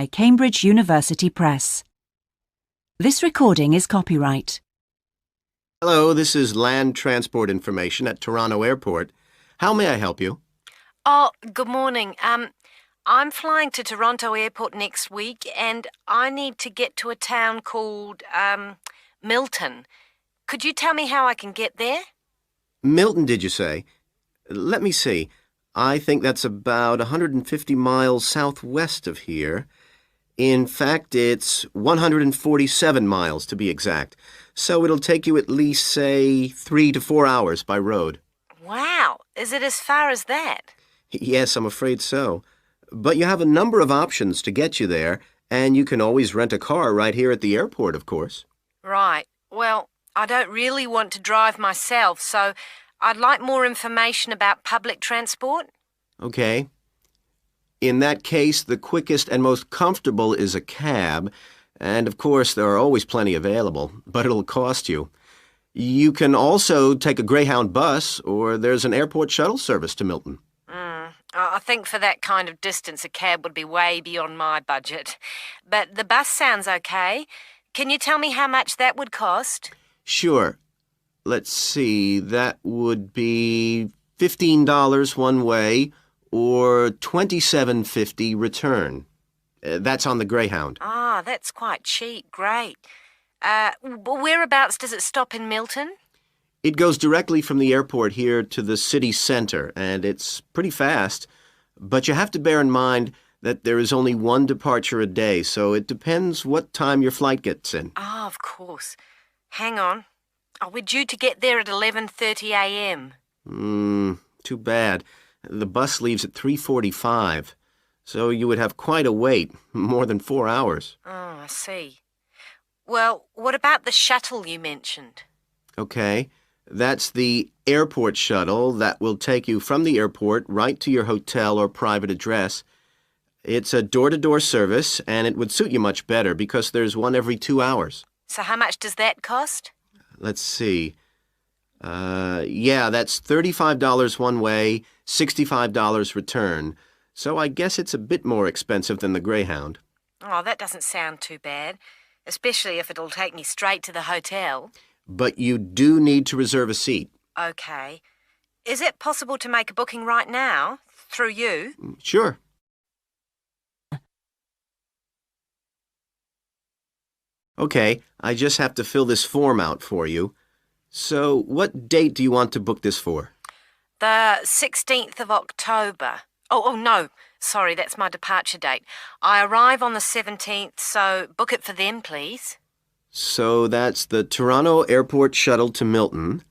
by Cambridge University Press. This recording is copyright. Hello, this is land transport information at Toronto Airport. How may I help you? Oh, good morning. I'm flying to Toronto Airport next week and I need to get to a town called, Milton. Could you tell me how I can get there? Milton, did you say? Let me see. I think that's about 150 miles southwest of here. In fact, it's 147 miles to be exact. So it'll take you at least, say, 3 to 4 hours by road. Wow, is it as far as that? Yes, I'm afraid so. But you have a number of options to get you there, and you can always rent a car right here at the airport, of course. Right. Well, I don't really want to drive myself, so I'd like more information about public transport. Okay. In that case, the quickest and most comfortable is a cab, and of course there are always plenty available, but it'll cost you. You can also take a Greyhound bus, or there's an airport shuttle service to Milton. I think for that kind of distance a cab would be way beyond my budget. But the bus sounds okay. Can you tell me how much that would cost? Sure. Let's see, that would be $15 one way, or $27.50 return. That's on the Greyhound. Ah, that's quite cheap. Great. Whereabouts does it stop in Milton? It goes directly from the airport here to the city center, and it's pretty fast. But you have to bear in mind that there is only one departure a day, so it depends what time your flight gets in. Ah, of course. Hang on. Oh, we're due to get there at 11:30 a.m. Too bad. The bus leaves at 3:45, so you would have quite a wait, more than 4 hours. Oh, I see. Well, what about the shuttle you mentioned? Okay, that's the airport shuttle that will take you from the airport right to your hotel or private address. It's a door-to-door service, and it would suit you much better because there's one every 2 hours. So how much does that cost? Let's see. Yeah, that's $35 one way, $65 return. So I guess it's a bit more expensive than the Greyhound. Oh, that doesn't sound too bad, especially if it'll take me straight to the hotel. But you do need to reserve a seat. Okay. Is it possible to make a booking right now, through you? Sure. Okay, I just have to fill this form out for you. So, what date do you want to book this for? The 16th of October. Oh, no. Sorry, that's my departure date. I arrive on the 17th, so book it for them, please. So that's the Toronto Airport shuttle to Milton.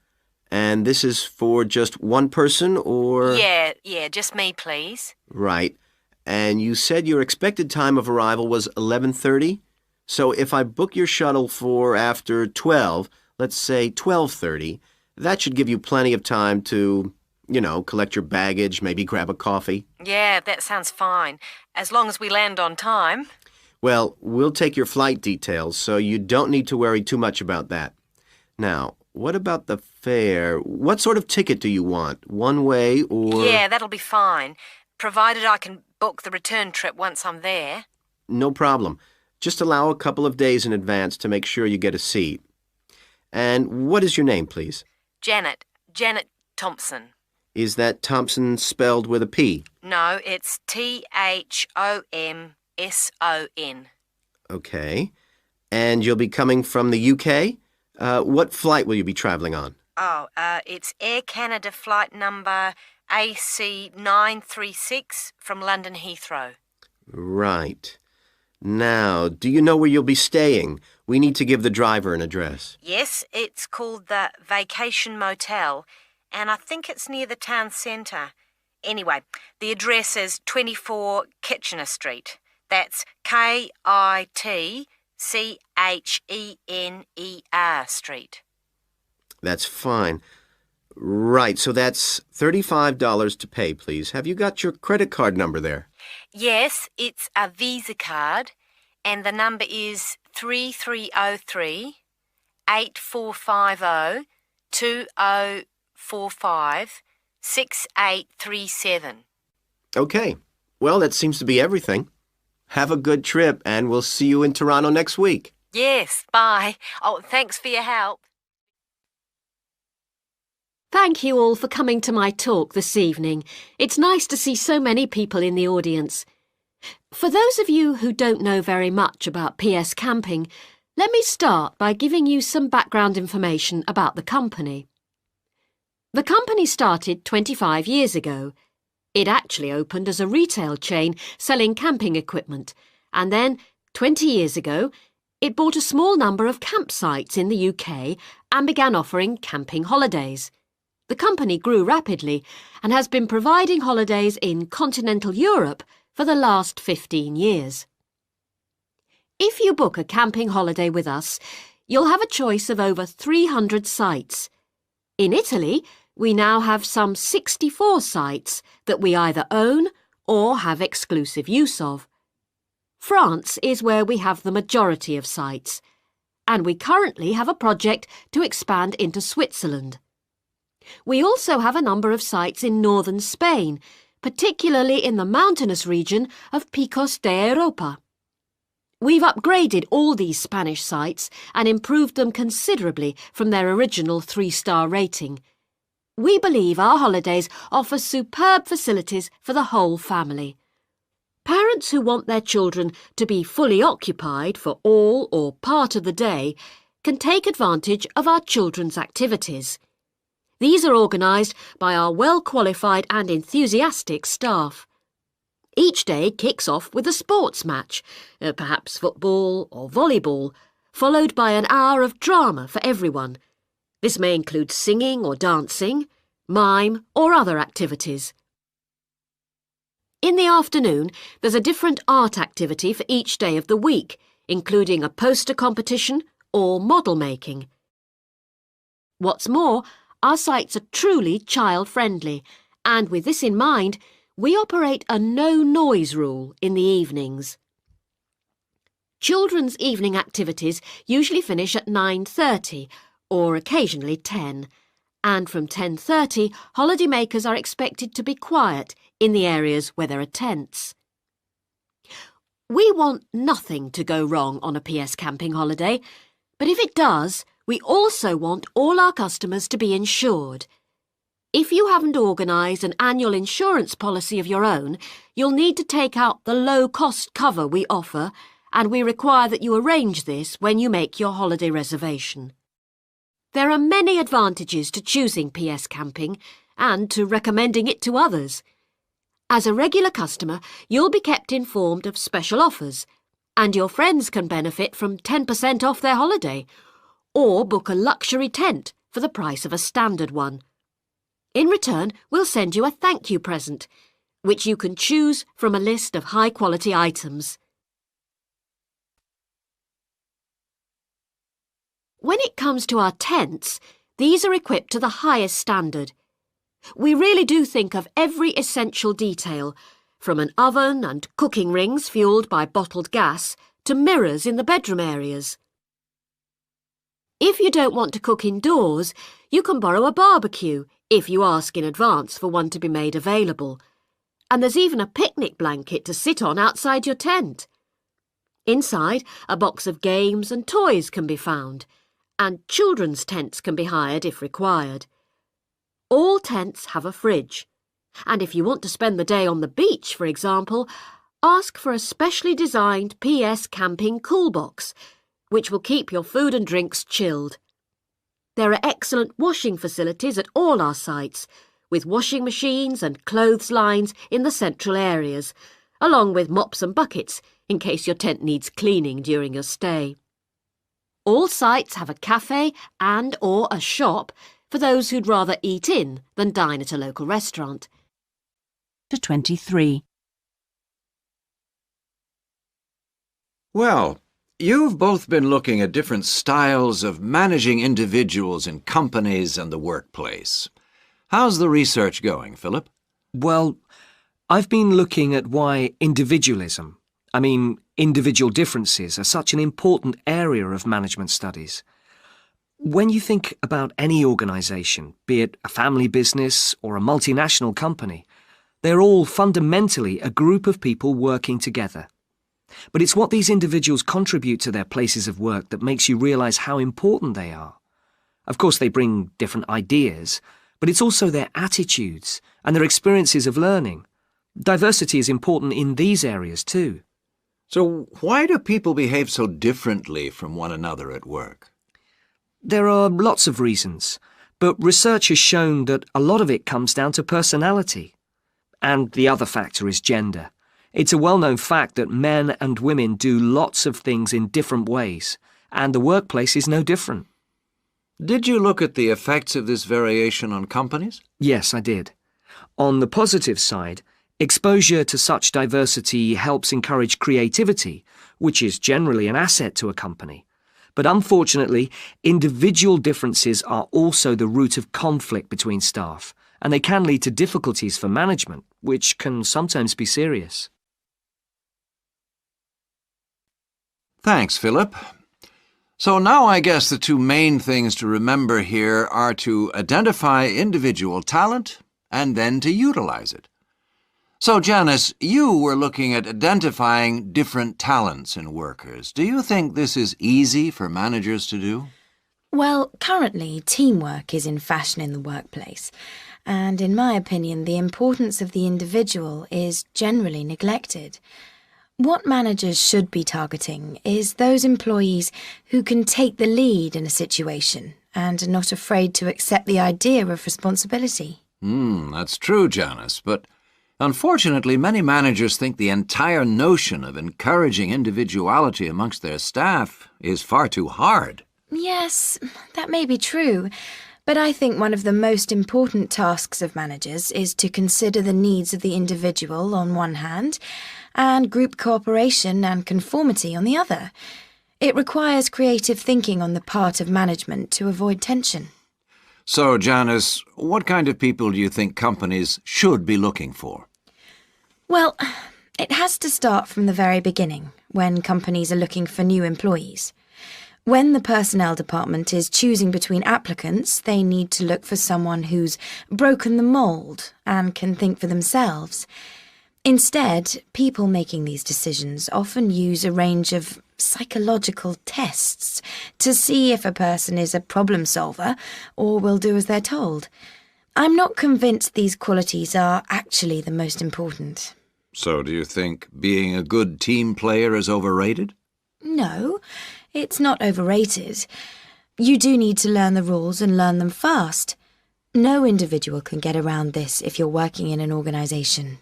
And this is for just one person, or? Yeah, just me, please. Right. And you said your expected time of arrival was 11:30? So if I book your shuttle for after 12, let's say 12:30, that should give you plenty of time to, collect your baggage, maybe grab a coffee. Yeah, that sounds fine, as long as we land on time. Well, we'll take your flight details, so you don't need to worry too much about that. Now, what about the fare? What sort of ticket do you want? One way or? Yeah, that'll be fine, provided I can book the return trip once I'm there. No problem. Just allow a couple of days in advance to make sure you get a seat. And what is your name, please? Janet Thompson. Is that Thompson spelled with a P? No, it's Thomson. Okay. And you'll be coming from the UK? What flight will you be traveling on? Oh, it's Air Canada flight number AC936 from London Heathrow. Right. Now, do you know where you'll be staying? We need to give the driver an address. Yes, it's called the Vacation Motel, and I think it's near the town centre. Anyway, the address is 24 Kitchener Street. That's Kitchener Street. That's fine. Right, so that's $35 to pay, please. Have you got your credit card number there? Yes, it's a Visa card, and the number is 3303 8450 2045 6837. Okay. Well, that seems to be everything. Have a good trip, and we'll see you in Toronto next week. Yes, bye. Oh, thanks for your help. Thank you all for coming to my talk this evening. It's nice to see so many people in the audience. For those of you who don't know very much about PS Camping, let me start by giving you some background information about the company. The company started 25 years ago. It actually opened as a retail chain selling camping equipment, and then, 20 years ago, it bought a small number of campsites in the UK and began offering camping holidays. The company grew rapidly and has been providing holidays in continental Europe for the last 15 years. If you book a camping holiday with us, you'll have a choice of over 300 sites. In Italy, we now have some 64 sites that we either own or have exclusive use of. France is where we have the majority of sites, and we currently have a project to expand into Switzerland. We also have a number of sites in northern Spain, particularly in the mountainous region of Picos de Europa. We've upgraded all these Spanish sites and improved them considerably from their original 3-star rating. We believe our holidays offer superb facilities for the whole family. Parents who want their children to be fully occupied for all or part of the day can take advantage of our children's activities. These are organised by our well-qualified and enthusiastic staff. Each day kicks off with a sports match, perhaps football or volleyball, followed by an hour of drama for everyone. This may include singing or dancing, mime or other activities. In the afternoon, there's a different art activity for each day of the week, including a poster competition or model making. What's more, our sites are truly child-friendly, and with this in mind, we operate a no-noise rule in the evenings. Children's evening activities usually finish at 9:30 or occasionally 10, and from 10:30 holidaymakers are expected to be quiet in the areas where there are tents. We want nothing to go wrong on a PS Camping holiday, but if it does, we also want all our customers to be insured. If you haven't organised an annual insurance policy of your own, you'll need to take out the low-cost cover we offer, and we require that you arrange this when you make your holiday reservation. There are many advantages to choosing PS Camping and to recommending it to others. As a regular customer, you'll be kept informed of special offers, and your friends can benefit from 10% off their holiday, or book a luxury tent for the price of a standard one. In return, we'll send you a thank you present, which you can choose from a list of high-quality items. When it comes to our tents, these are equipped to the highest standard. We really do think of every essential detail, from an oven and cooking rings fuelled by bottled gas to mirrors in the bedroom areas. If you don't want to cook indoors, you can borrow a barbecue if you ask in advance for one to be made available. And there's even a picnic blanket to sit on outside your tent. Inside, a box of games and toys can be found, and children's tents can be hired if required. All tents have a fridge, and if you want to spend the day on the beach, for example, ask for a specially designed PS Camping cool box, which will keep your food and drinks chilled. There are excellent washing facilities at all our sites, with washing machines and clothes lines in the central areas, along with mops and buckets in case your tent needs cleaning during your stay. All sites have a cafe and/or a shop for those who'd rather eat in than dine at a local restaurant. 23. Well, you've both been looking at different styles of managing individuals in companies and the workplace. How's the research going, Philip? Well, I've been looking at why individualism, individual differences, are such an important area of management studies. When you think about any organisation, be it a family business or a multinational company, they're all fundamentally a group of people working together. But it's what these individuals contribute to their places of work that makes you realise how important they are. Of course, they bring different ideas, but it's also their attitudes and their experiences of learning. Diversity is important in these areas too. So why do people behave so differently from one another at work? There are lots of reasons, but research has shown that a lot of it comes down to personality. And the other factor is gender. It's a well-known fact that men and women do lots of things in different ways, and the workplace is no different. Did you look at the effects of this variation on companies? Yes, I did. On the positive side, exposure to such diversity helps encourage creativity, which is generally an asset to a company. But unfortunately, individual differences are also the root of conflict between staff, and they can lead to difficulties for management, which can sometimes be serious. Thanks, Philip. So now I guess the two main things to remember here are to identify individual talent and then to utilize it. So, Janice, you were looking at identifying different talents in workers. Do you think this is easy for managers to do? Well, currently, teamwork is in fashion in the workplace. And in my opinion, the importance of the individual is generally neglected. What managers should be targeting is those employees who can take the lead in a situation and are not afraid to accept the idea of responsibility. That's true, Janice, but unfortunately many managers think the entire notion of encouraging individuality amongst their staff is far too hard. Yes, that may be true, but I think one of the most important tasks of managers is to consider the needs of the individual on one hand, and group cooperation and conformity on the other. It requires creative thinking on the part of management to avoid tension. So, Janice, what kind of people do you think companies should be looking for? Well, it has to start from the very beginning, when companies are looking for new employees. When the personnel department is choosing between applicants, they need to look for someone who's broken the mould and can think for themselves. Instead, people making these decisions often use a range of psychological tests to see if a person is a problem solver or will do as they're told. I'm not convinced these qualities are actually the most important. So do you think being a good team player is overrated? No, it's not overrated. You do need to learn the rules and learn them fast. No individual can get around this if you're working in an organisation.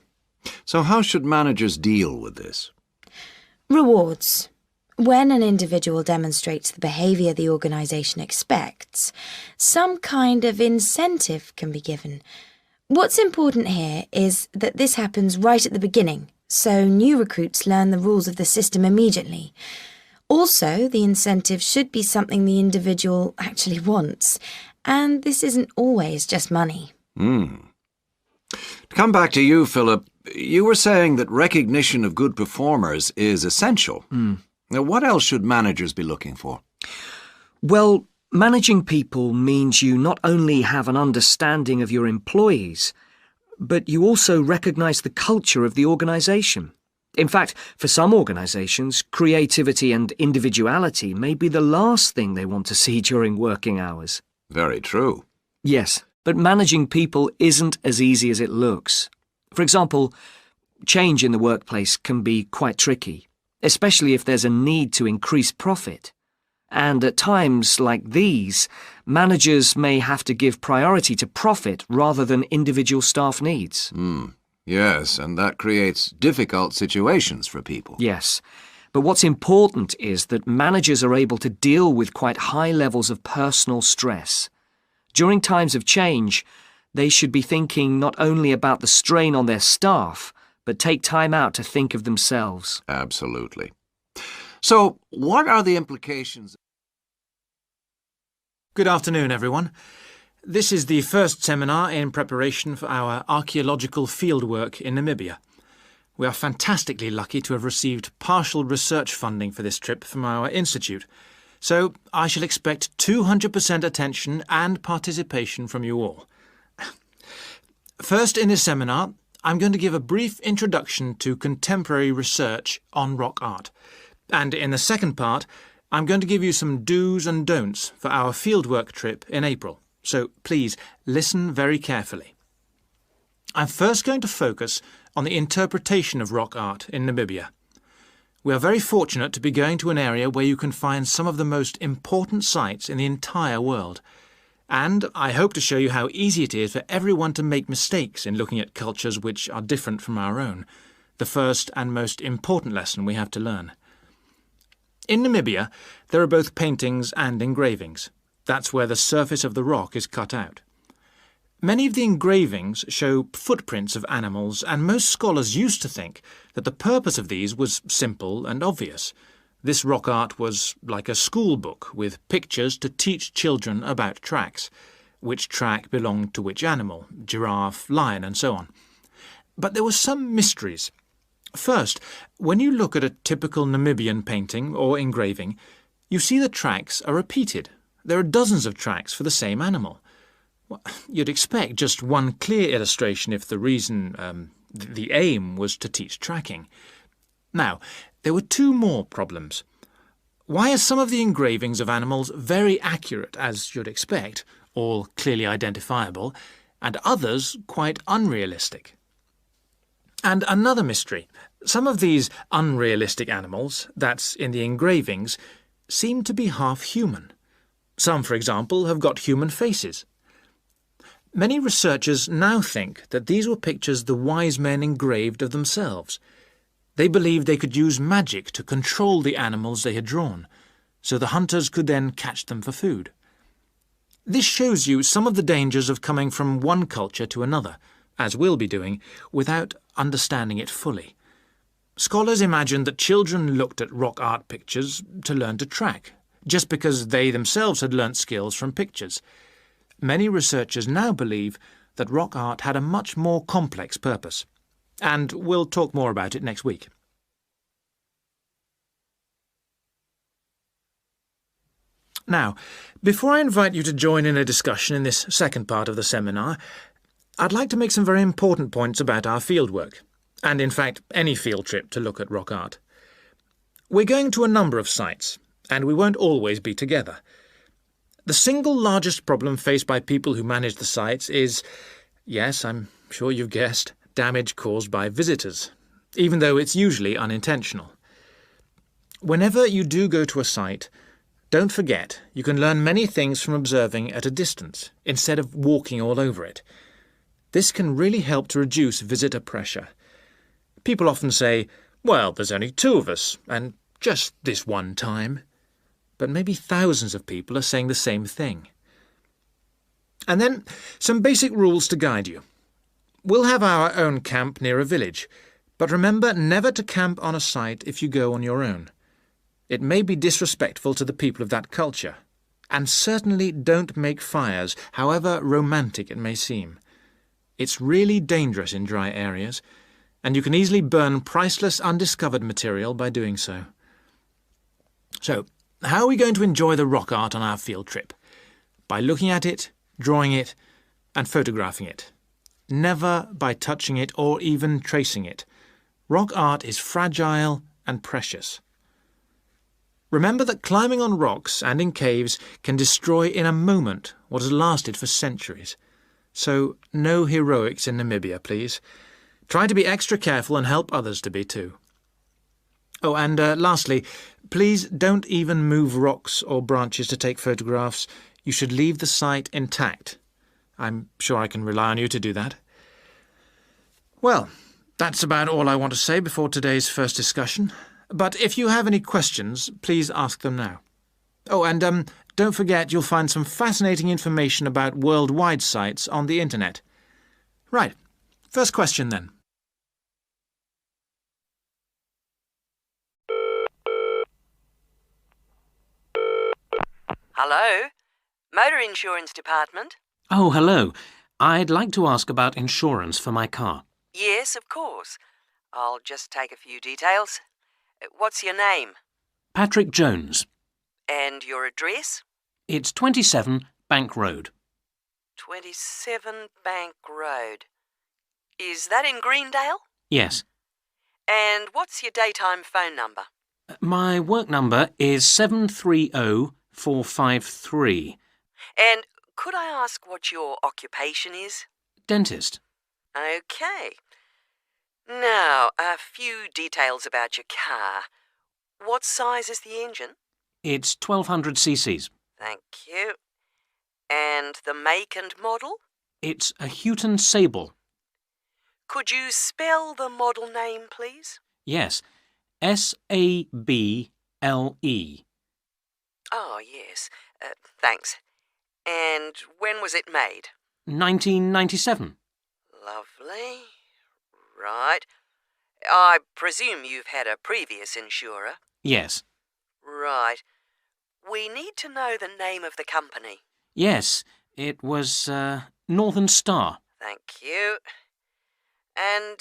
So how should managers deal with this? Rewards. When an individual demonstrates the behaviour the organisation expects, some kind of incentive can be given. What's important here is that this happens right at the beginning, so new recruits learn the rules of the system immediately. Also, the incentive should be something the individual actually wants, and this isn't always just money. To come back to you, Philip, you were saying that recognition of good performers is essential. Now, what else should managers be looking for? Well, managing people means you not only have an understanding of your employees, but you also recognise the culture of the organisation. In fact, for some organisations, creativity and individuality may be the last thing they want to see during working hours. Very true. Yes, but managing people isn't as easy as it looks. For example, change in the workplace can be quite tricky, especially if there's a need to increase profit. And at times like these, managers may have to give priority to profit rather than individual staff needs. Yes, and that creates difficult situations for people. Yes, but what's important is that managers are able to deal with quite high levels of personal stress. During times of change, they should be thinking not only about the strain on their staff, but take time out to think of themselves. Absolutely. So, what are the implications? Good afternoon, everyone. This is the first seminar in preparation for our archaeological fieldwork in Namibia. We are fantastically lucky to have received partial research funding for this trip from our institute, so I shall expect 200% attention and participation from you all. First in this seminar, I'm going to give a brief introduction to contemporary research on rock art. And in the second part, I'm going to give you some do's and don'ts for our fieldwork trip in April. So please listen very carefully. I'm first going to focus on the interpretation of rock art in Namibia. We are very fortunate to be going to an area where you can find some of the most important sites in the entire world. And I hope to show you how easy it is for everyone to make mistakes in looking at cultures which are different from our own, the first and most important lesson we have to learn. In Namibia, there are both paintings and engravings. That's where the surface of the rock is cut out. Many of the engravings show footprints of animals, and most scholars used to think that the purpose of these was simple and obvious. This rock art was like a school book with pictures to teach children about tracks, which track belonged to which animal, giraffe, lion, and so on. But there were some mysteries. First, when you look at a typical Namibian painting or engraving, you see the tracks are repeated. There are dozens of tracks for the same animal. Well, you'd expect just one clear illustration if the the aim was to teach tracking. Now, there were two more problems. Why are some of the engravings of animals very accurate, as you'd expect, all clearly identifiable, and others quite unrealistic? And another mystery. Some of these unrealistic animals, that's in the engravings, seem to be half human. Some, for example, have got human faces. Many researchers now think that these were pictures the wise men engraved of themselves. They believed they could use magic to control the animals they had drawn, so the hunters could then catch them for food. This shows you some of the dangers of coming from one culture to another, as we'll be doing, without understanding it fully. Scholars imagined that children looked at rock art pictures to learn to track, just because they themselves had learnt skills from pictures. Many researchers now believe that rock art had a much more complex purpose, and we'll talk more about it next week. Now, before I invite you to join in a discussion in this second part of the seminar, I'd like to make some very important points about our fieldwork, and in fact any field trip to look at rock art. We're going to a number of sites, and we won't always be together. The single largest problem faced by people who manage the sites is, yes, I'm sure you've guessed, damage caused by visitors, even though it's usually unintentional. Whenever you do go to a site, don't forget you can learn many things from observing at a distance, instead of walking all over it. This can really help to reduce visitor pressure. People often say, well, there's only 2 of us, and just this one time. But maybe thousands of people are saying the same thing. And then some basic rules to guide you. We'll have our own camp near a village, but remember never to camp on a site if you go on your own. It may be disrespectful to the people of that culture, and certainly don't make fires, however romantic it may seem. It's really dangerous in dry areas, and you can easily burn priceless undiscovered material by doing so. So, how are we going to enjoy the rock art on our field trip? By looking at it, drawing it, and photographing it. Never by touching it or even tracing it. Rock art is fragile and precious. Remember that climbing on rocks and in caves can destroy in a moment what has lasted for centuries. So, no heroics in Namibia, please. Try to be extra careful and help others to be too. Oh, and lastly, please don't even move rocks or branches to take photographs. You should leave the site intact. I'm sure I can rely on you to do that. Well, that's about all I want to say before today's first discussion. But if you have any questions, please ask them now. Oh, and don't forget you'll find some fascinating information about worldwide sites on the internet. Right, first question then. Hello? Motor Insurance Department? Oh, hello. I'd like to ask about insurance for my car. Yes, of course. I'll just take a few details. What's your name? Patrick Jones. And your address? It's 27 Bank Road. 27 Bank Road. Is that in Greendale? Yes. And what's your daytime phone number? My work number is 730453. And could I ask what your occupation is? Dentist. Okay. Now, a few details about your car. What size is the engine? It's 1200 cc's. Thank you. And the make and model? It's a Houghton Sable. Could you spell the model name, please? Yes. Sable. Oh, yes. Thanks. And when was it made? 1997. Lovely. Right. I presume you've had a previous insurer? Yes. Right. We need to know the name of the company. Yes, it was Northern Star. Thank you. And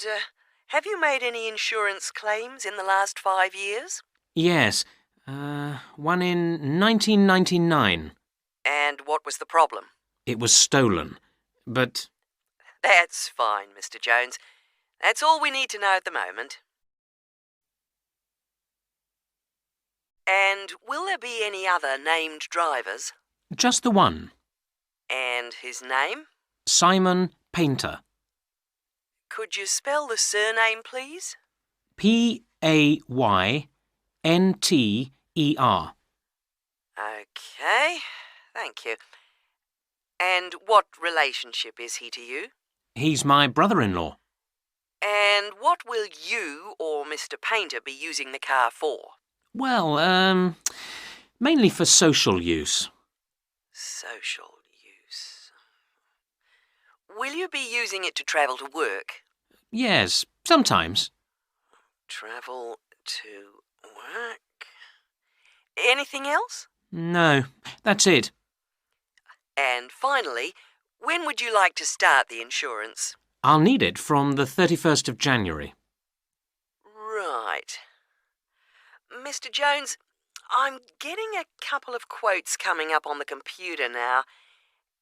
have you made any insurance claims in the last 5 years? Yes. One in 1999. And what was the problem? It was stolen. But That's fine, Mr. Jones. That's all we need to know at the moment. And will there be any other named drivers? just the one. And his name? Simon Painter. Could you spell the surname, please? Payntner. Okay, thank you. And what relationship is he to you? He's my brother-in-law. And what will you or Mr. Painter be using the car for? Well, mainly for social use. Social use. Will you be using it to travel to work? Yes, sometimes. Travel to work. Anything else? No, that's it. And finally, when would you like to start the insurance? I'll need it from the 31st of January. Right. Mr. Jones, I'm getting a couple of quotes coming up on the computer now,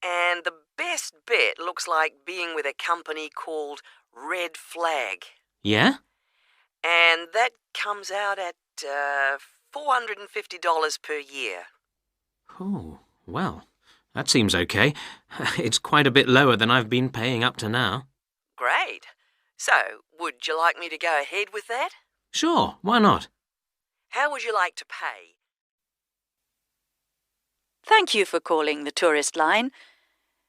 and the best bet looks like being with a company called Red Flag. Yeah? And that comes out at $450 per year. Oh, well, that seems okay. It's quite a bit lower than I've been paying up to now. Great. So, would you like me to go ahead with that? Sure, why not? How would you like to pay? Thank you for calling the tourist line.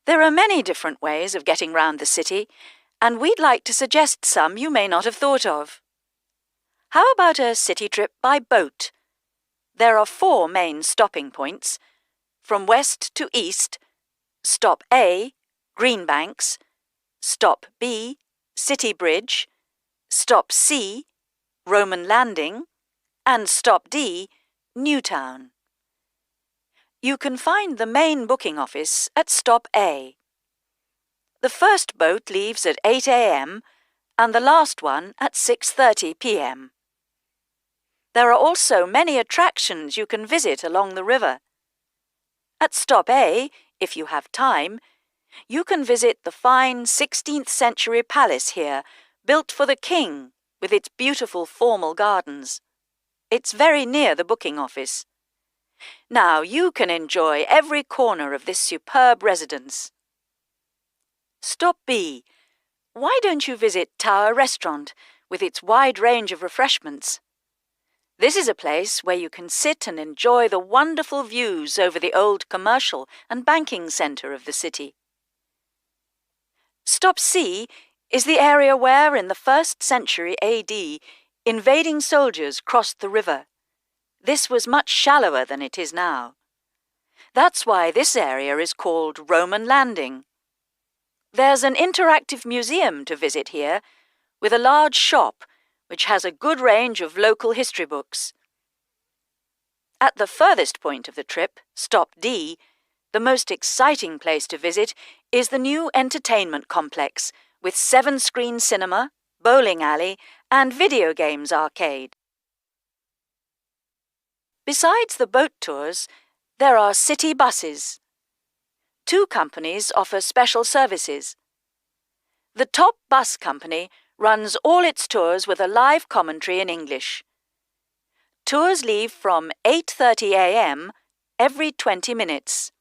There are many different ways of getting round the city, and we'd like to suggest some you may not have thought of. How about a city trip by boat? There are 4 main stopping points. From west to east, Stop A, Greenbanks, Stop B, City Bridge, Stop C, Roman Landing, and Stop D, Newtown. You can find the main booking office at Stop A. The first boat leaves at 8 a.m. and the last one at 6:30 p.m. There are also many attractions you can visit along the river. At Stop A, if you have time, you can visit the fine 16th century palace here, built for the king, with its beautiful formal gardens. It's very near the booking office. Now you can enjoy every corner of this superb residence. Stop B. Why don't you visit Tower Restaurant with its wide range of refreshments? This is a place where you can sit and enjoy the wonderful views over the old commercial and banking centre of the city. Stop C is the area where, in the 1st century AD, invading soldiers crossed the river. This was much shallower than it is now. That's why this area is called Roman Landing. There's an interactive museum to visit here, with a large shop which has a good range of local history books. At the furthest point of the trip, Stop D, the most exciting place to visit is the new entertainment complex with 7-screen cinema, bowling alley, and video games arcade. Besides the boat tours, there are city buses. 2 companies offer special services. The Top Bus Company runs all its tours with a live commentary in English. Tours leave from 8:30 a.m. every 20 minutes.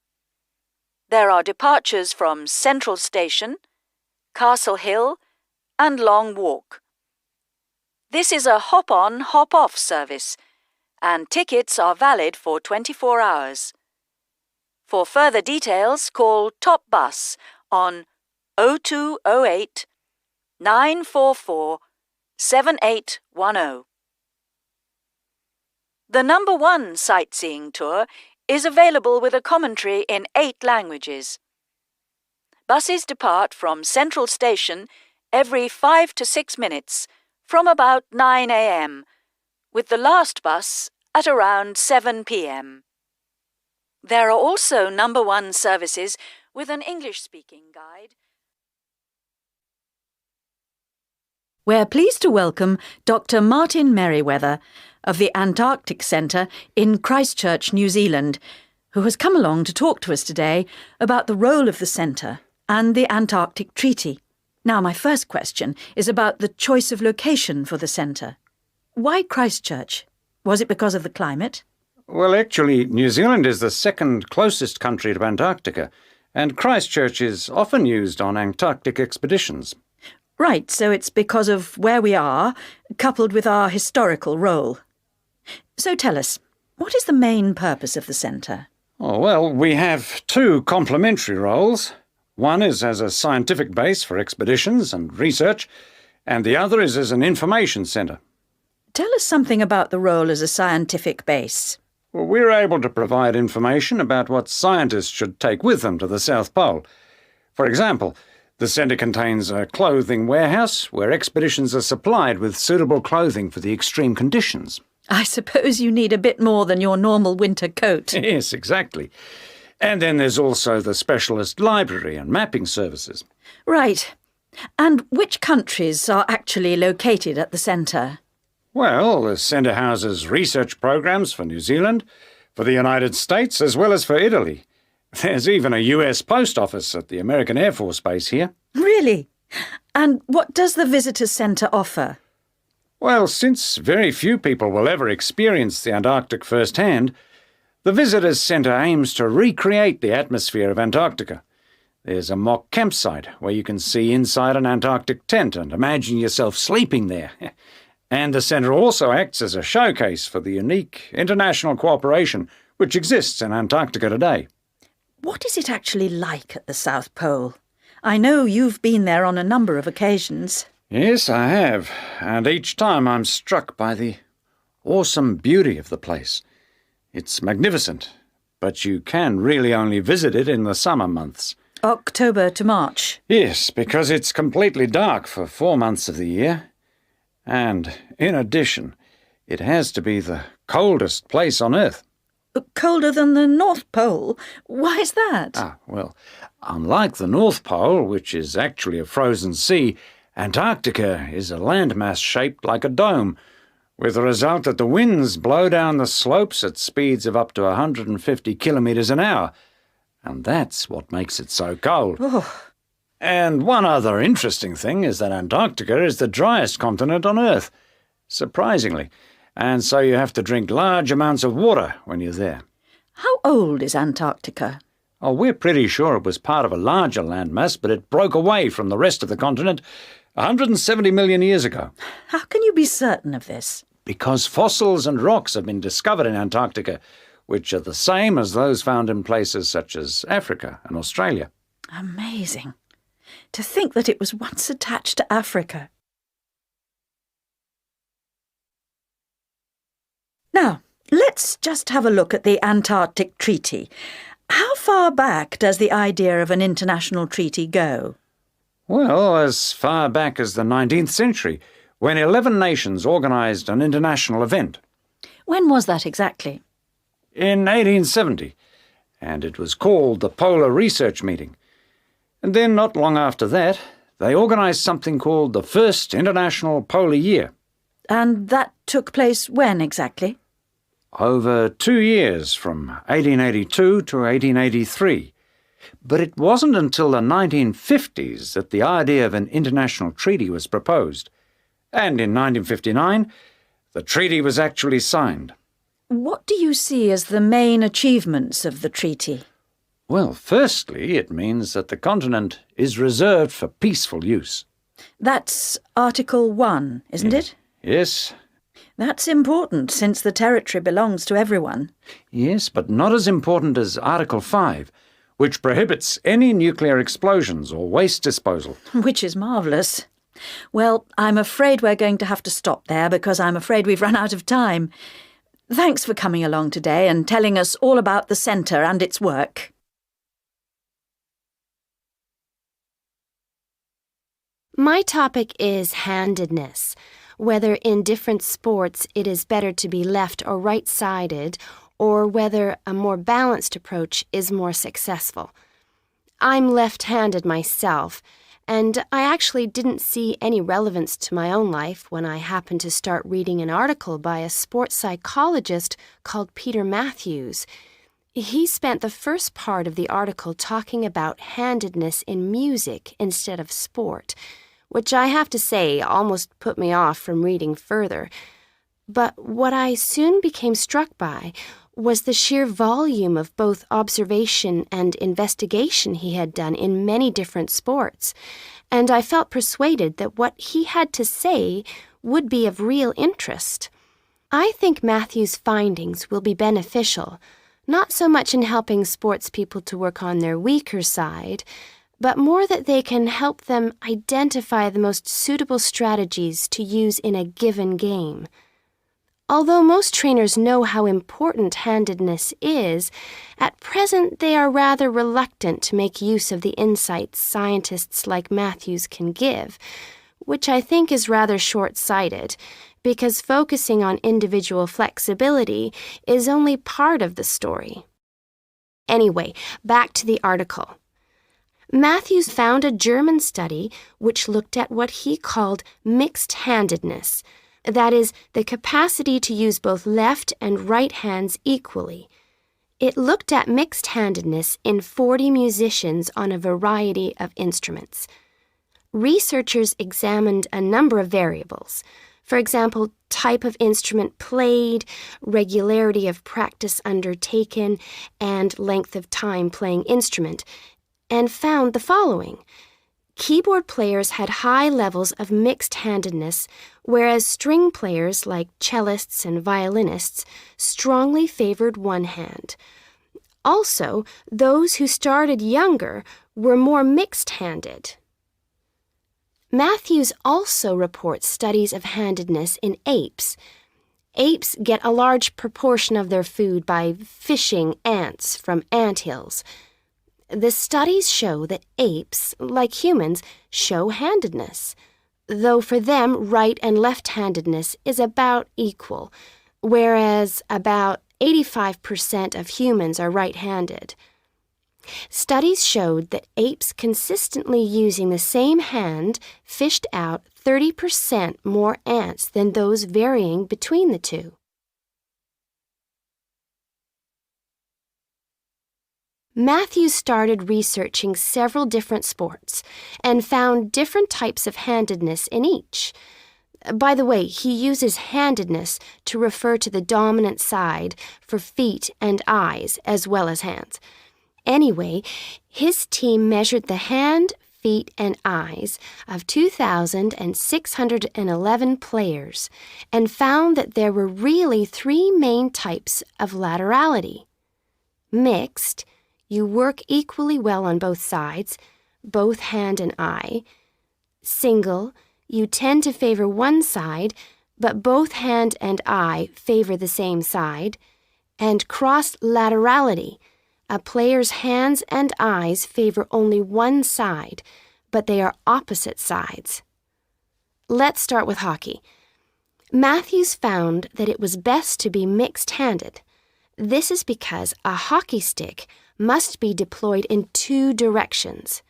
There are departures from Central Station, Castle Hill, and Long Walk. This is a hop-on, hop-off service, and tickets are valid for 24 hours. For further details, call Top Bus on 0208 944 7810. The number 1 sightseeing tour is available with a commentary in 8 languages. Buses depart from Central Station every 5 to 6 minutes from about 9 a.m., with the last bus at around 7 p.m. There are also number 1 services with an English-speaking guide. We're pleased to welcome Dr. Martin Merriweather of the Antarctic Centre in Christchurch, New Zealand, who has come along to talk to us today about the role of the centre and the Antarctic Treaty. Now, my first question is about the choice of location for the centre. Why Christchurch? Was it because of the climate? Well, actually, New Zealand is the second closest country to Antarctica, and Christchurch is often used on Antarctic expeditions. Right, so it's because of where we are, coupled with our historical role. So tell us, what is the main purpose of the centre? Oh, well, we have 2 complementary roles. One is as a scientific base for expeditions and research, and the other is as an information centre. Tell us something about the role as a scientific base. Well, we're able to provide information about what scientists should take with them to the South Pole. For example, the centre contains a clothing warehouse where expeditions are supplied with suitable clothing for the extreme conditions. I suppose you need a bit more than your normal winter coat. Yes, exactly. And then there's also the specialist library and mapping services. Right. And which countries are actually located at the centre? Well, the centre houses research programs for New Zealand, for the United States, as well as for Italy. There's even a US post office at the American Air Force Base here. Really? And what does the visitor centre offer? Well, since very few people will ever experience the Antarctic firsthand, the Visitors Centre aims to recreate the atmosphere of Antarctica. There's a mock campsite where you can see inside an Antarctic tent and imagine yourself sleeping there. And the centre also acts as a showcase for the unique international cooperation which exists in Antarctica today. What is it actually like at the South Pole? I know you've been there on a number of occasions. Yes, I have, and each time I'm struck by the awesome beauty of the place. It's magnificent, but you can really only visit it in the summer months. October to March? Yes, because it's completely dark for 4 months of the year. And, in addition, it has to be the coldest place on Earth. Colder than the North Pole? Why is that? Well, unlike the North Pole, which is actually a frozen sea, Antarctica is a landmass shaped like a dome, with the result that the winds blow down the slopes at speeds of up to 150 kilometres an hour. And that's what makes it so cold. Oh. And one other interesting thing is that Antarctica is the driest continent on Earth, surprisingly, and so you have to drink large amounts of water when you're there. How old is Antarctica? Oh, we're pretty sure it was part of a larger landmass, but it broke away from the rest of the continent 170 million years ago. How can you be certain of this? Because fossils and rocks have been discovered in Antarctica, which are the same as those found in places such as Africa and Australia. Amazing. To think that it was once attached to Africa. Now, let's just have a look at the Antarctic Treaty. How far back does the idea of an international treaty go? Well, as far back as the 19th century, when 11 nations organised an international event. When was that exactly? In 1870, and it was called the Polar Research Meeting. And then, not long after that, they organised something called the First International Polar Year. And that took place when exactly? Over 2 years, from 1882 to 1883. But it wasn't until the 1950s that the idea of an international treaty was proposed. And in 1959, the treaty was actually signed. What do you see as the main achievements of the treaty? Well, firstly, it means that the continent is reserved for peaceful use. That's Article 1, isn't it? Yes. That's important, since the territory belongs to everyone. Yes, but not as important as Article 5, which prohibits any nuclear explosions or waste disposal. Which is marvellous. Well, I'm afraid we're going to have to stop there because I'm afraid we've run out of time. Thanks for coming along today and telling us all about the centre and its work. My topic is handedness, whether in different sports it is better to be left or right-sided, or whether a more balanced approach is more successful. I'm left-handed myself, and I actually didn't see any relevance to my own life when I happened to start reading an article by a sports psychologist called Peter Matthews. He spent the first part of the article talking about handedness in music instead of sport, which I have to say almost put me off from reading further. But what I soon became struck by was the sheer volume of both observation and investigation he had done in many different sports, and I felt persuaded that what he had to say would be of real interest. I think Matthews' findings will be beneficial, not so much in helping sports people to work on their weaker side, but more that they can help them identify the most suitable strategies to use in a given game. Although most trainers know how important handedness is, at present they are rather reluctant to make use of the insights scientists like Matthews can give, which I think is rather short-sighted, because focusing on individual flexibility is only part of the story. Anyway, back to the article. Matthews found a German study which looked at what he called mixed-handedness, that is, the capacity to use both left and right hands equally. It looked at mixed-handedness in 40 musicians on a variety of instruments. Researchers examined a number of variables. For example, type of instrument played, regularity of practice undertaken, and length of time playing instrument, and found the following. Keyboard players had high levels of mixed-handedness, whereas string players like cellists and violinists strongly favored one hand. Also, those who started younger were more mixed-handed. Matthews also reports studies of handedness in apes. Apes get a large proportion of their food by fishing ants from anthills. The studies show that apes, like humans, show handedness, though for them right and left-handedness is about equal, whereas about 85% of humans are right-handed. Studies showed that apes consistently using the same hand fished out 30% more ants than those varying between the two. Matthews started researching several different sports and found different types of handedness in each. By the way, he uses handedness to refer to the dominant side for feet and eyes as well as hands. Anyway, his team measured the hand, feet, and eyes of 2,611 players and found that there were really three main types of laterality. Mixed, you work equally well on both sides, both hand and eye. Single, you tend to favor one side, but both hand and eye favor the same side. And cross-laterality, a player's hands and eyes favor only one side, but they are opposite sides. Let's start with hockey. Matthews found that it was best to be mixed-handed. This is because a hockey stick must be deployed in two directions.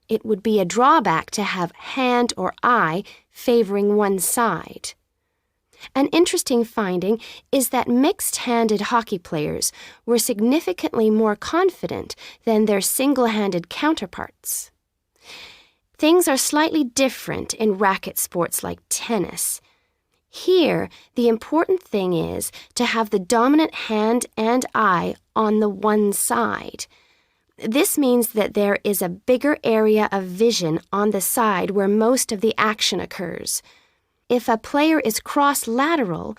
It would be a drawback to have hand or eye favoring one side. An interesting finding is that mixed-handed hockey players were significantly more confident than their single-handed counterparts. Things are slightly different in racket sports like tennis. Here, the important thing is to have the dominant hand and eye on the one side. This means that there is a bigger area of vision on the side where most of the action occurs. If a player is cross-lateral,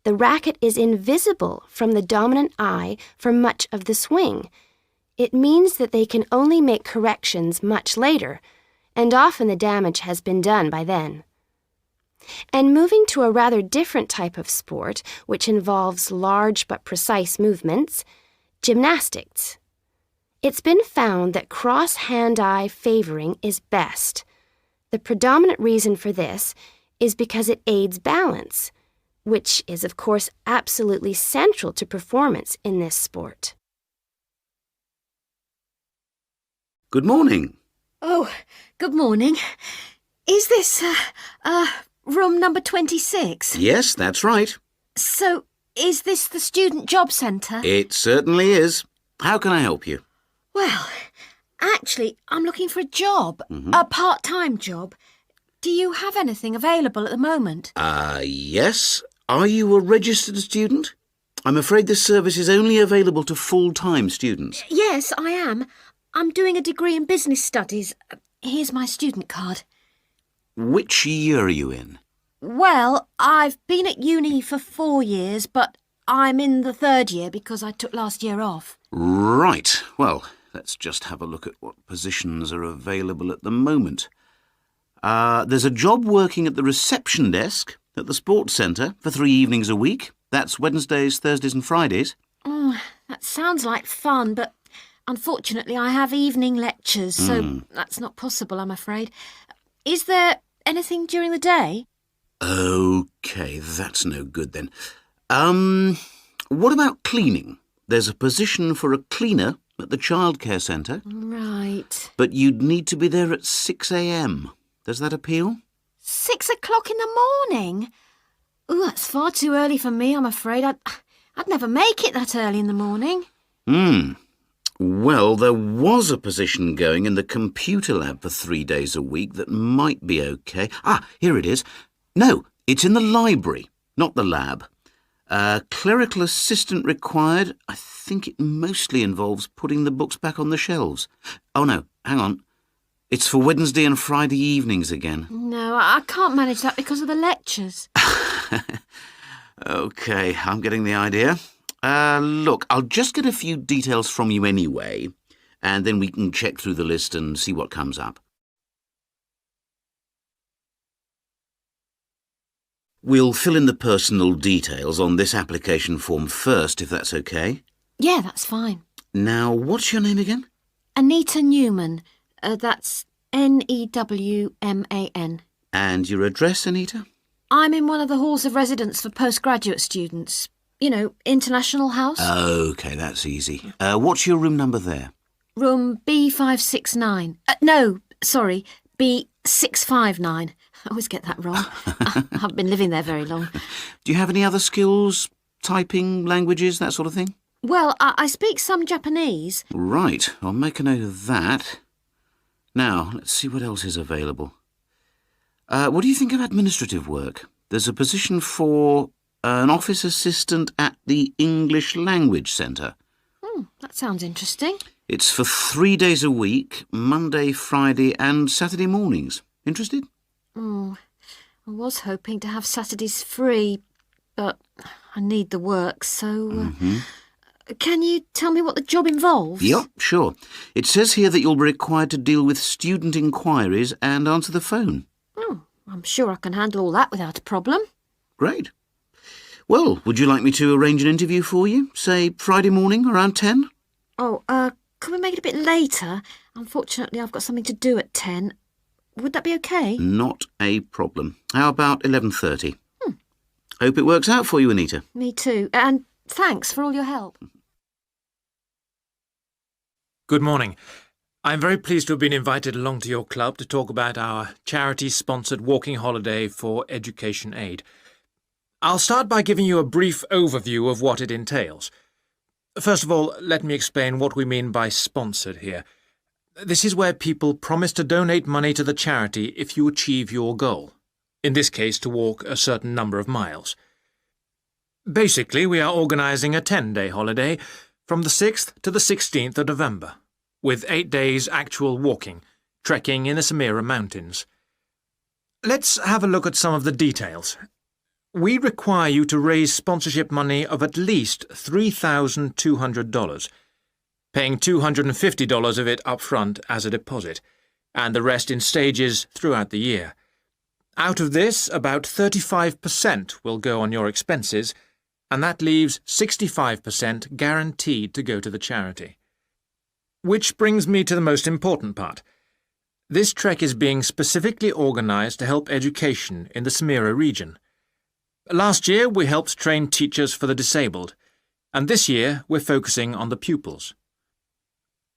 the racket is invisible from the dominant eye for much of the swing. It means that they can only make corrections much later, and often the damage has been done by then. And moving to a rather different type of sport, which involves large but precise movements, gymnastics. It's been found that cross-hand-eye favoring is best. The predominant reason for this is because it aids balance, which is, of course, absolutely central to performance in this sport. Good morning. Oh, good morning. Is this, room number 26? Yes, that's right. So, is this the Student Job Centre? It certainly is. How can I help you? Well, actually, I'm looking for a job, a part-time job. Do you have anything available at the moment? Yes. Are you a registered student? I'm afraid this service is only available to full-time students. Yes, I am. I'm doing a degree in business studies. Here's my student card. Which year are you in? Well, I've been at uni for 4 years, but I'm in the 3rd year because I took last year off. Right. Well, let's just have a look at what positions are available at the moment. There's a job working at the reception desk at the sports centre for 3 evenings a week. That's Wednesdays, Thursdays and Fridays. Oh, that sounds like fun, but unfortunately I have evening lectures, so that's not possible, I'm afraid. Is there anything during the day? OK, that's no good then. What about cleaning? There's a position for a cleaner at the childcare centre. Right. But you'd need to be there at 6 a.m. Does that appeal? 6 o'clock in the morning? Oh, that's far too early for me, I'm afraid. I'd never make it that early in the morning. Well, there was a position going in the computer lab for 3 days a week that might be OK. Here it is. No, it's in the library, not the lab. Clerical assistant required. I think it mostly involves putting the books back on the shelves. Oh, no, hang on. It's for Wednesday and Friday evenings again. No, I can't manage that because of the lectures. OK, I'm getting the idea. Look, I'll just get a few details from you anyway, and then we can check through the list and see what comes up. We'll fill in the personal details on this application form first, if that's OK. Yeah, that's fine. Now, what's your name again? Anita Newman. That's Newman. And your address, Anita? I'm in one of the halls of residence for postgraduate students. You know, International House. OK, that's easy. What's your room number there? Room B569. No, sorry, B659. I always get that wrong. I haven't been living there very long. Do you have any other skills? Typing, languages, that sort of thing? Well, I speak some Japanese. Right, I'll make a note of that. Now, let's see what else is available. What do you think of administrative work? There's a position for an office assistant at the English Language Centre. That sounds interesting. It's for 3 days a week, Monday, Friday and Saturday mornings. Interested? I was hoping to have Saturdays free, but I need the work, so... Can you tell me what the job involves? Yep, sure. It says here that you'll be required to deal with student inquiries and answer the phone. I'm sure I can handle all that without a problem. Great. Well, would you like me to arrange an interview for you? Say Friday morning around 10? Can we make it a bit later? Unfortunately, I've got something to do at 10. Would that be OK? Not a problem. How about 11:30? Hope it works out for you, Anita. Me too. And thanks for all your help. Good morning. I'm very pleased to have been invited along to your club to talk about our charity-sponsored walking holiday for education aid. I'll start by giving you a brief overview of what it entails. First of all, let me explain what we mean by sponsored here. This is where people promise to donate money to the charity if you achieve your goal, in this case to walk a certain number of miles. Basically, we are organising a 10-day holiday from the 6th to the 16th of November, with 8 days actual walking, trekking in the Samira Mountains. Let's have a look at some of the details. We require you to raise sponsorship money of at least $3,200, paying $250 of it up front as a deposit, and the rest in stages throughout the year. Out of this, about 35% will go on your expenses, and that leaves 65% guaranteed to go to the charity. Which brings me to the most important part. This trek is being specifically organised to help education in the Samira region. Last year we helped train teachers for the disabled, and this year we're focusing on the pupils.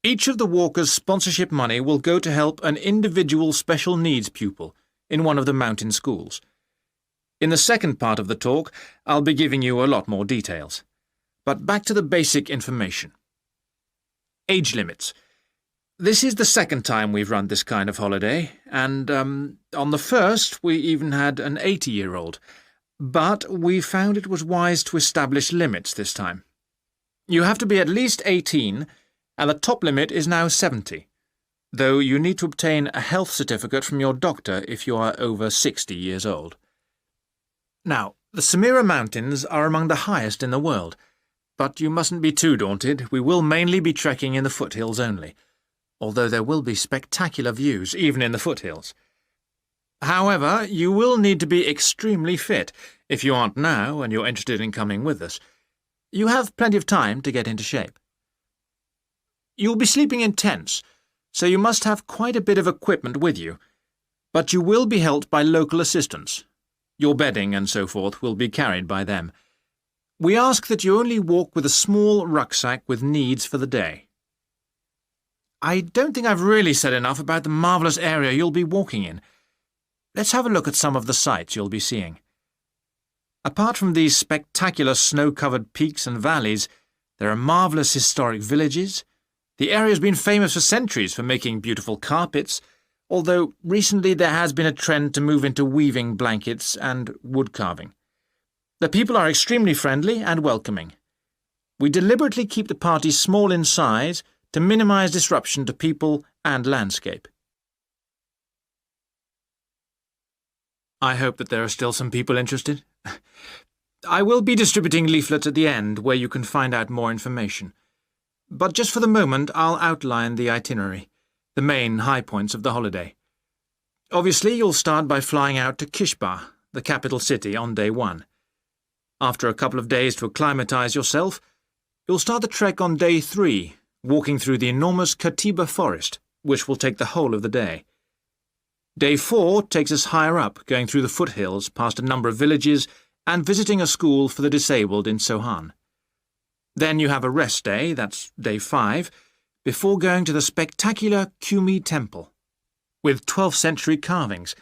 Each of the walkers' sponsorship money will go to help an individual special needs pupil in one of the mountain schools. In the second part of the talk, I'll be giving you a lot more details. But back to the basic information. Age limits. This is the second time we've run this kind of holiday, and on the first we even had an 80-year-old. But we found it was wise to establish limits this time. You have to be at least 18, and the top limit is now 70, though you need to obtain a health certificate from your doctor if you are over 60 years old. Now, the Samira Mountains are among the highest in the world, but you mustn't be too daunted. We will mainly be trekking in the foothills only, although there will be spectacular views even in the foothills. However, you will need to be extremely fit if you aren't now and you're interested in coming with us. You have plenty of time to get into shape. You'll be sleeping in tents, so you must have quite a bit of equipment with you, but you will be helped by local assistants. Your bedding and so forth will be carried by them. We ask that you only walk with a small rucksack with needs for the day. I don't think I've really said enough about the marvellous area you'll be walking in. Let's have a look at some of the sights you'll be seeing. Apart from these spectacular snow-covered peaks and valleys, there are marvellous historic villages. The area has been famous for centuries for making beautiful carpets, although recently there has been a trend to move into weaving blankets and wood carving. The people are extremely friendly and welcoming. We deliberately keep the party small in size to minimise disruption to people and landscape. I hope that there are still some people interested. I will be distributing leaflets at the end where you can find out more information. But just for the moment, I'll outline the itinerary, the main high points of the holiday. Obviously, you'll start by flying out to Kishbar, the capital city, on day 1. After a couple of days to acclimatise yourself, you'll start the trek on day 3, walking through the enormous Katiba forest, which will take the whole of the day. Day 4 takes us higher up, going through the foothills, past a number of villages, and visiting a school for the disabled in Sohan. Then you have a rest day, that's day 5, before going to the spectacular Kumi Temple, with 12th century carvings,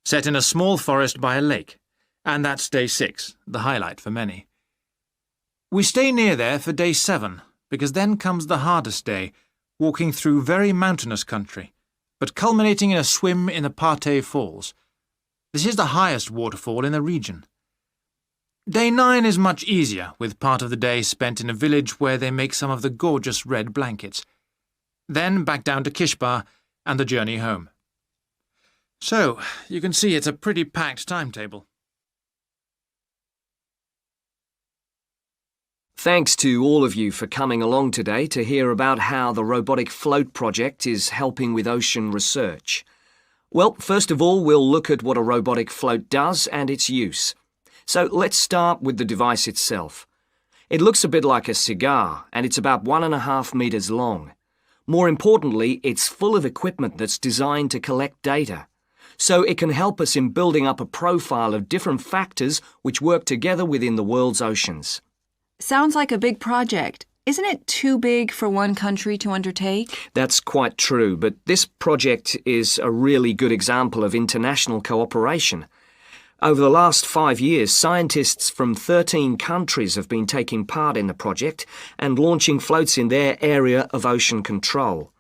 set in a small forest by a lake, and that's day 6, the highlight for many. We stay near there for day 7, because then comes the hardest day, walking through very mountainous country, but culminating in a swim in the Partey Falls. This is the highest waterfall in the region. Day 9 is much easier, with part of the day spent in a village where they make some of the gorgeous red blankets. Then back down to Kishbar and the journey home. So, you can see it's a pretty packed timetable. Thanks to all of you for coming along today to hear about how the Robotic Float project is helping with ocean research. Well, first of all, we'll look at what a robotic float does and its use. So let's start with the device itself. It looks a bit like a cigar, and it's about 1.5 meters long. More importantly, it's full of equipment that's designed to collect data, so it can help us in building up a profile of different factors which work together within the world's oceans. Sounds like a big project. Isn't it too big for one country to undertake? That's quite true, but this project is a really good example of international cooperation. Over the last 5 years, scientists from 13 countries have been taking part in the project and launching floats in their area of ocean control.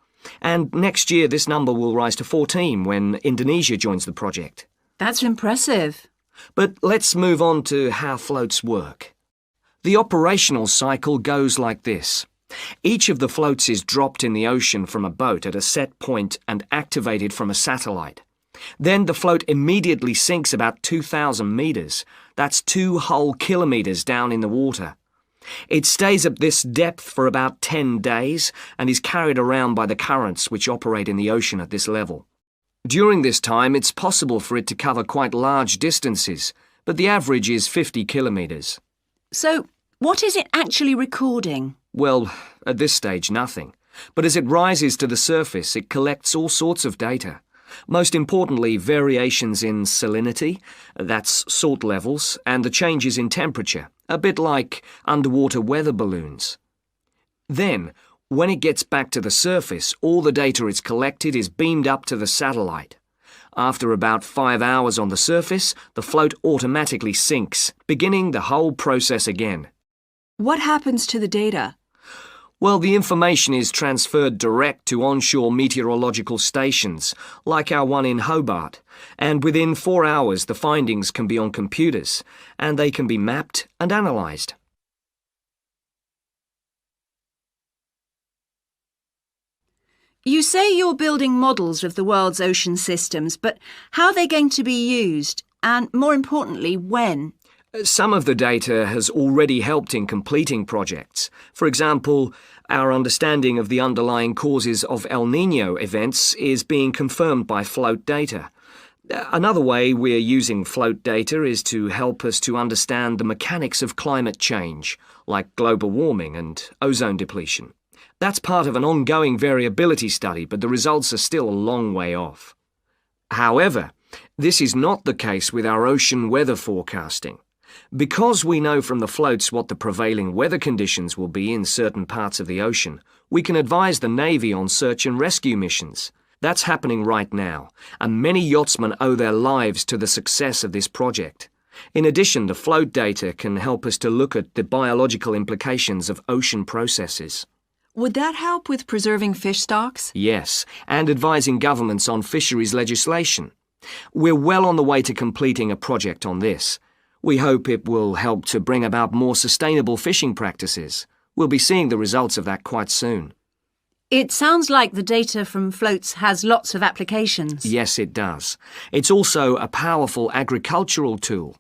And next year this number will rise to 14 when Indonesia joins the project. That's impressive. But let's move on to how floats work. The operational cycle goes like this. Each of the floats is dropped in the ocean from a boat at a set point and activated from a satellite. Then the float immediately sinks about 2,000 metres. That's 2 whole kilometres down in the water. It stays at this depth for about 10 days and is carried around by the currents which operate in the ocean at this level. During this time, it's possible for it to cover quite large distances, but the average is 50 kilometres. So, what is it actually recording? Well, at this stage, nothing. But as it rises to the surface, it collects all sorts of data. Most importantly, variations in salinity, that's salt levels, and the changes in temperature, a bit like underwater weather balloons. Then, when it gets back to the surface, all the data it's collected is beamed up to the satellite. After about 5 hours on the surface, the float automatically sinks, beginning the whole process again. What happens to the data? Well, the information is transferred direct to onshore meteorological stations, like our one in Hobart, and within 4 hours the findings can be on computers, and they can be mapped and analysed. You say you're building models of the world's ocean systems, but how are they going to be used? And more importantly, when? Some of the data has already helped in completing projects. For example, our understanding of the underlying causes of El Niño events is being confirmed by float data. Another way we're using float data is to help us to understand the mechanics of climate change, like global warming and ozone depletion. That's part of an ongoing variability study, but the results are still a long way off. However, this is not the case with our ocean weather forecasting. Because we know from the floats what the prevailing weather conditions will be in certain parts of the ocean, we can advise the Navy on search and rescue missions. That's happening right now, and many yachtsmen owe their lives to the success of this project. In addition, the float data can help us to look at the biological implications of ocean processes. Would that help with preserving fish stocks? Yes, and advising governments on fisheries legislation. We're well on the way to completing a project on this. We hope it will help to bring about more sustainable fishing practices. We'll be seeing the results of that quite soon. It sounds like the data from floats has lots of applications. Yes, it does. It's also a powerful agricultural tool.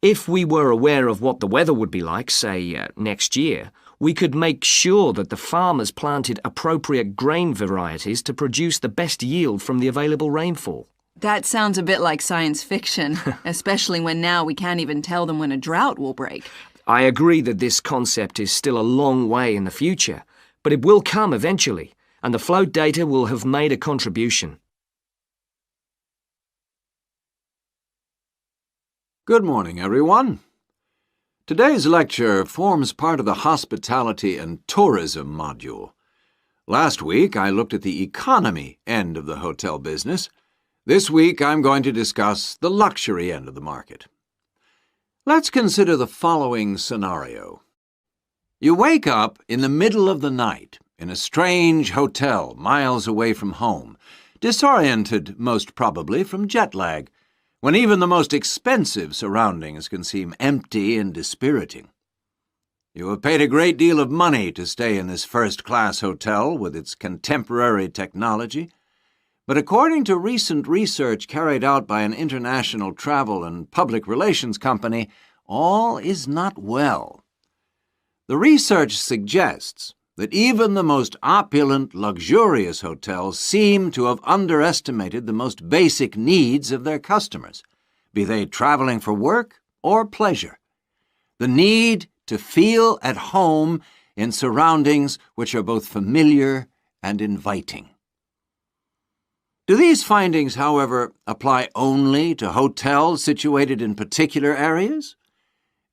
If we were aware of what the weather would be like, say, next year, we could make sure that the farmers planted appropriate grain varieties to produce the best yield from the available rainfall. That sounds a bit like science fiction, especially when now we can't even tell them when a drought will break. I agree that this concept is still a long way in the future, but it will come eventually, and the float data will have made a contribution. Good morning, everyone. Today's lecture forms part of the Hospitality and Tourism module. Last week, I looked at the economy end of the hotel business. This week, I'm going to discuss the luxury end of the market. Let's consider the following scenario. You wake up in the middle of the night in a strange hotel miles away from home, disoriented most probably from jet lag, when even the most expensive surroundings can seem empty and dispiriting. You have paid a great deal of money to stay in this first-class hotel with its contemporary technology, but according to recent research carried out by an international travel and public relations company, all is not well. The research suggests that even the most opulent, luxurious hotels seem to have underestimated the most basic needs of their customers, be they traveling for work or pleasure. The need to feel at home in surroundings which are both familiar and inviting. Do these findings, however, apply only to hotels situated in particular areas?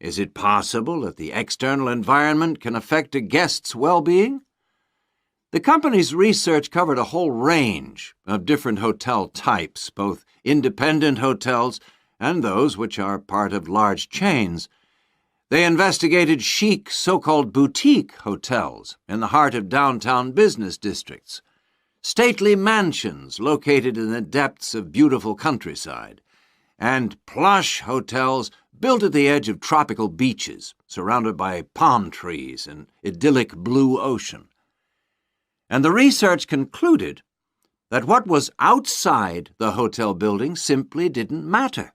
Is it possible that the external environment can affect a guest's well-being? The company's research covered a whole range of different hotel types, both independent hotels and those which are part of large chains. They investigated chic so-called boutique hotels in the heart of downtown business districts, stately mansions located in the depths of beautiful countryside, and plush hotels built at the edge of tropical beaches, surrounded by palm trees and idyllic blue ocean. And the research concluded that what was outside the hotel building simply didn't matter.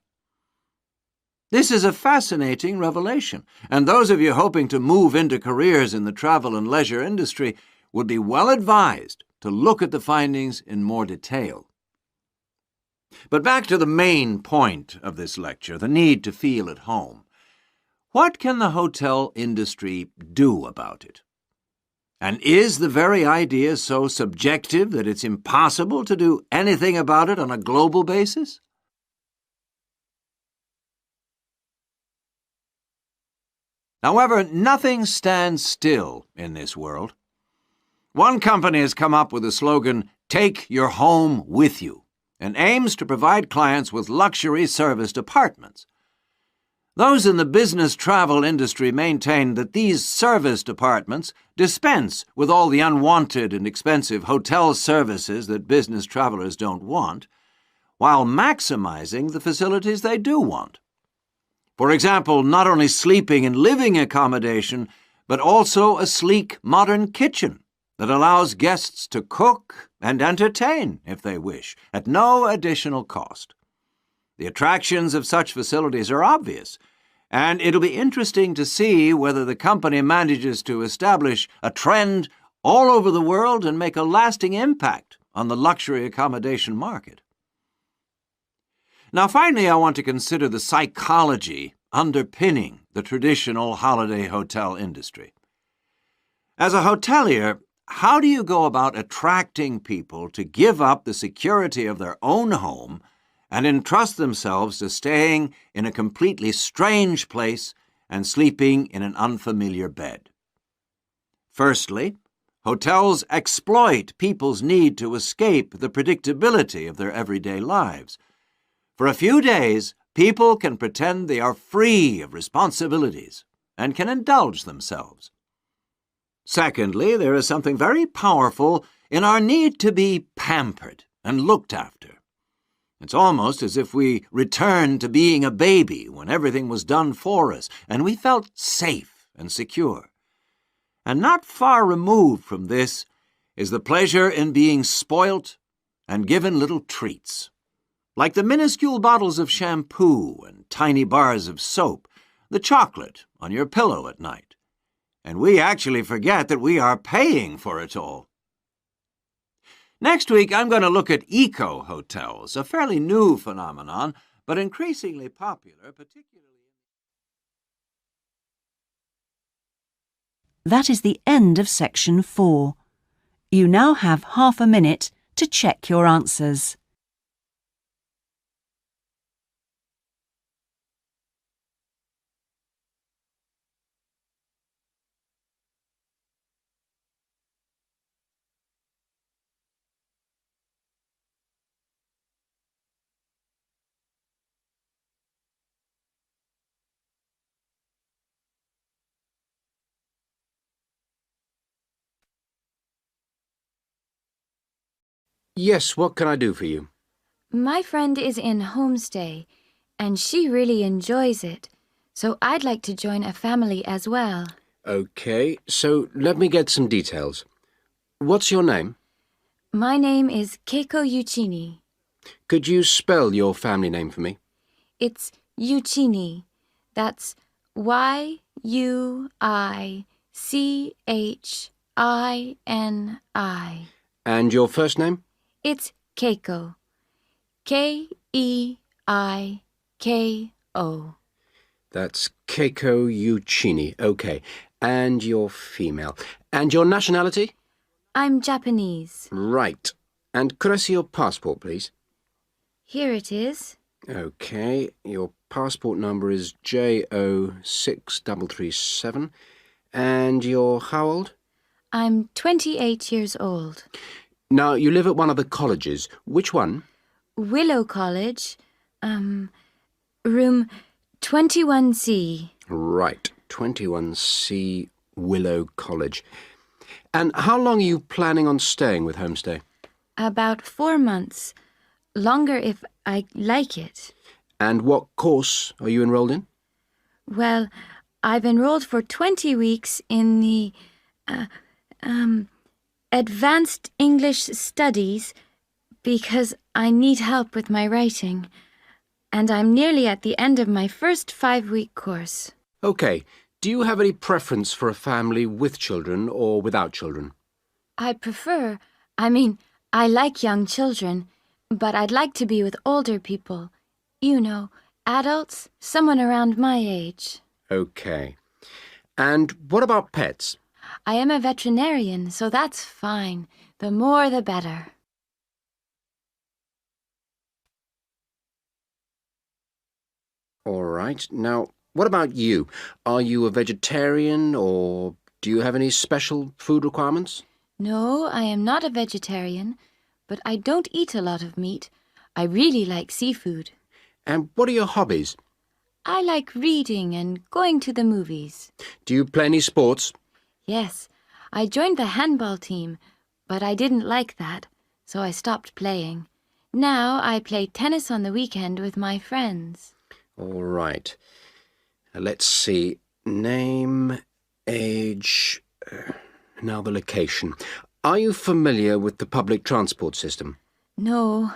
This is a fascinating revelation, and those of you hoping to move into careers in the travel and leisure industry would be well advised to look at the findings in more detail. But back to the main point of this lecture, the need to feel at home. What can the hotel industry do about it? And is the very idea so subjective that it's impossible to do anything about it on a global basis? However, nothing stands still in this world. One company has come up with the slogan, "Take your home with you," and aims to provide clients with luxury serviced apartments. Those in the business travel industry maintain that these serviced apartments dispense with all the unwanted and expensive hotel services that business travelers don't want, while maximizing the facilities they do want. For example, not only sleeping and living accommodation, but also a sleek modern kitchen that allows guests to cook and entertain, if they wish, at no additional cost. The attractions of such facilities are obvious, and it'll be interesting to see whether the company manages to establish a trend all over the world and make a lasting impact on the luxury accommodation market. Now, finally, I want to consider the psychology underpinning the traditional holiday hotel industry. As a hotelier, how do you go about attracting people to give up the security of their own home and entrust themselves to staying in a completely strange place and sleeping in an unfamiliar bed? Firstly, hotels exploit people's need to escape the predictability of their everyday lives. For a few days, people can pretend they are free of responsibilities and can indulge themselves. Secondly, there is something very powerful in our need to be pampered and looked after. It's almost as if we returned to being a baby when everything was done for us and we felt safe and secure. And not far removed from this is the pleasure in being spoilt and given little treats, like the minuscule bottles of shampoo and tiny bars of soap, the chocolate on your pillow at night. And we actually forget that we are paying for it all. Next week, I'm going to look at eco-hotels, a fairly new phenomenon, but increasingly popular, particularly... That is the end of section 4. You now have half a minute to check your answers. Yes, what can I do for you? My friend is in homestay, and she really enjoys it, so I'd like to join a family as well. Okay, so let me get some details. What's your name? My name is Keiko Yuchini. Could you spell your family name for me? It's Yuchini. That's Y-U-I-C-H-I-N-I. And your first name? It's Keiko. K-E-I-K-O. That's Keiko Yuchini. Okay. And you're female. And your nationality? I'm Japanese. Right. And could I see your passport, please? Here it is. Okay. Your passport number is JO6337. And you're how old? I'm 28 years old. Now, you live at one of the colleges. Which one? Willow College. Room 21C. Right, 21C Willow College. And how long are you planning on staying with Homestay? About 4 months. Longer if I like it. And what course are you enrolled in? Well, I've enrolled for 20 weeks in the Advanced English Studies because I need help with my writing. And I'm nearly at the end of my first 5-week course. OK. Do you have any preference for a family with children or without children? I like young children, but I'd like to be with older people. You know, adults, someone around my age. OK. And what about pets? I am a veterinarian, so that's fine. The more the better. All right. Now, what about you? Are you a vegetarian or do you have any special food requirements? No, I am not a vegetarian, but I don't eat a lot of meat. I really like seafood. And what are your hobbies? I like reading and going to the movies. Do you play any sports? Yes, I joined the handball team, but I didn't like that, so I stopped playing. Now I play tennis on the weekend with my friends. All right. Let's see. Name, age, now the location. Are you familiar with the public transport system? No,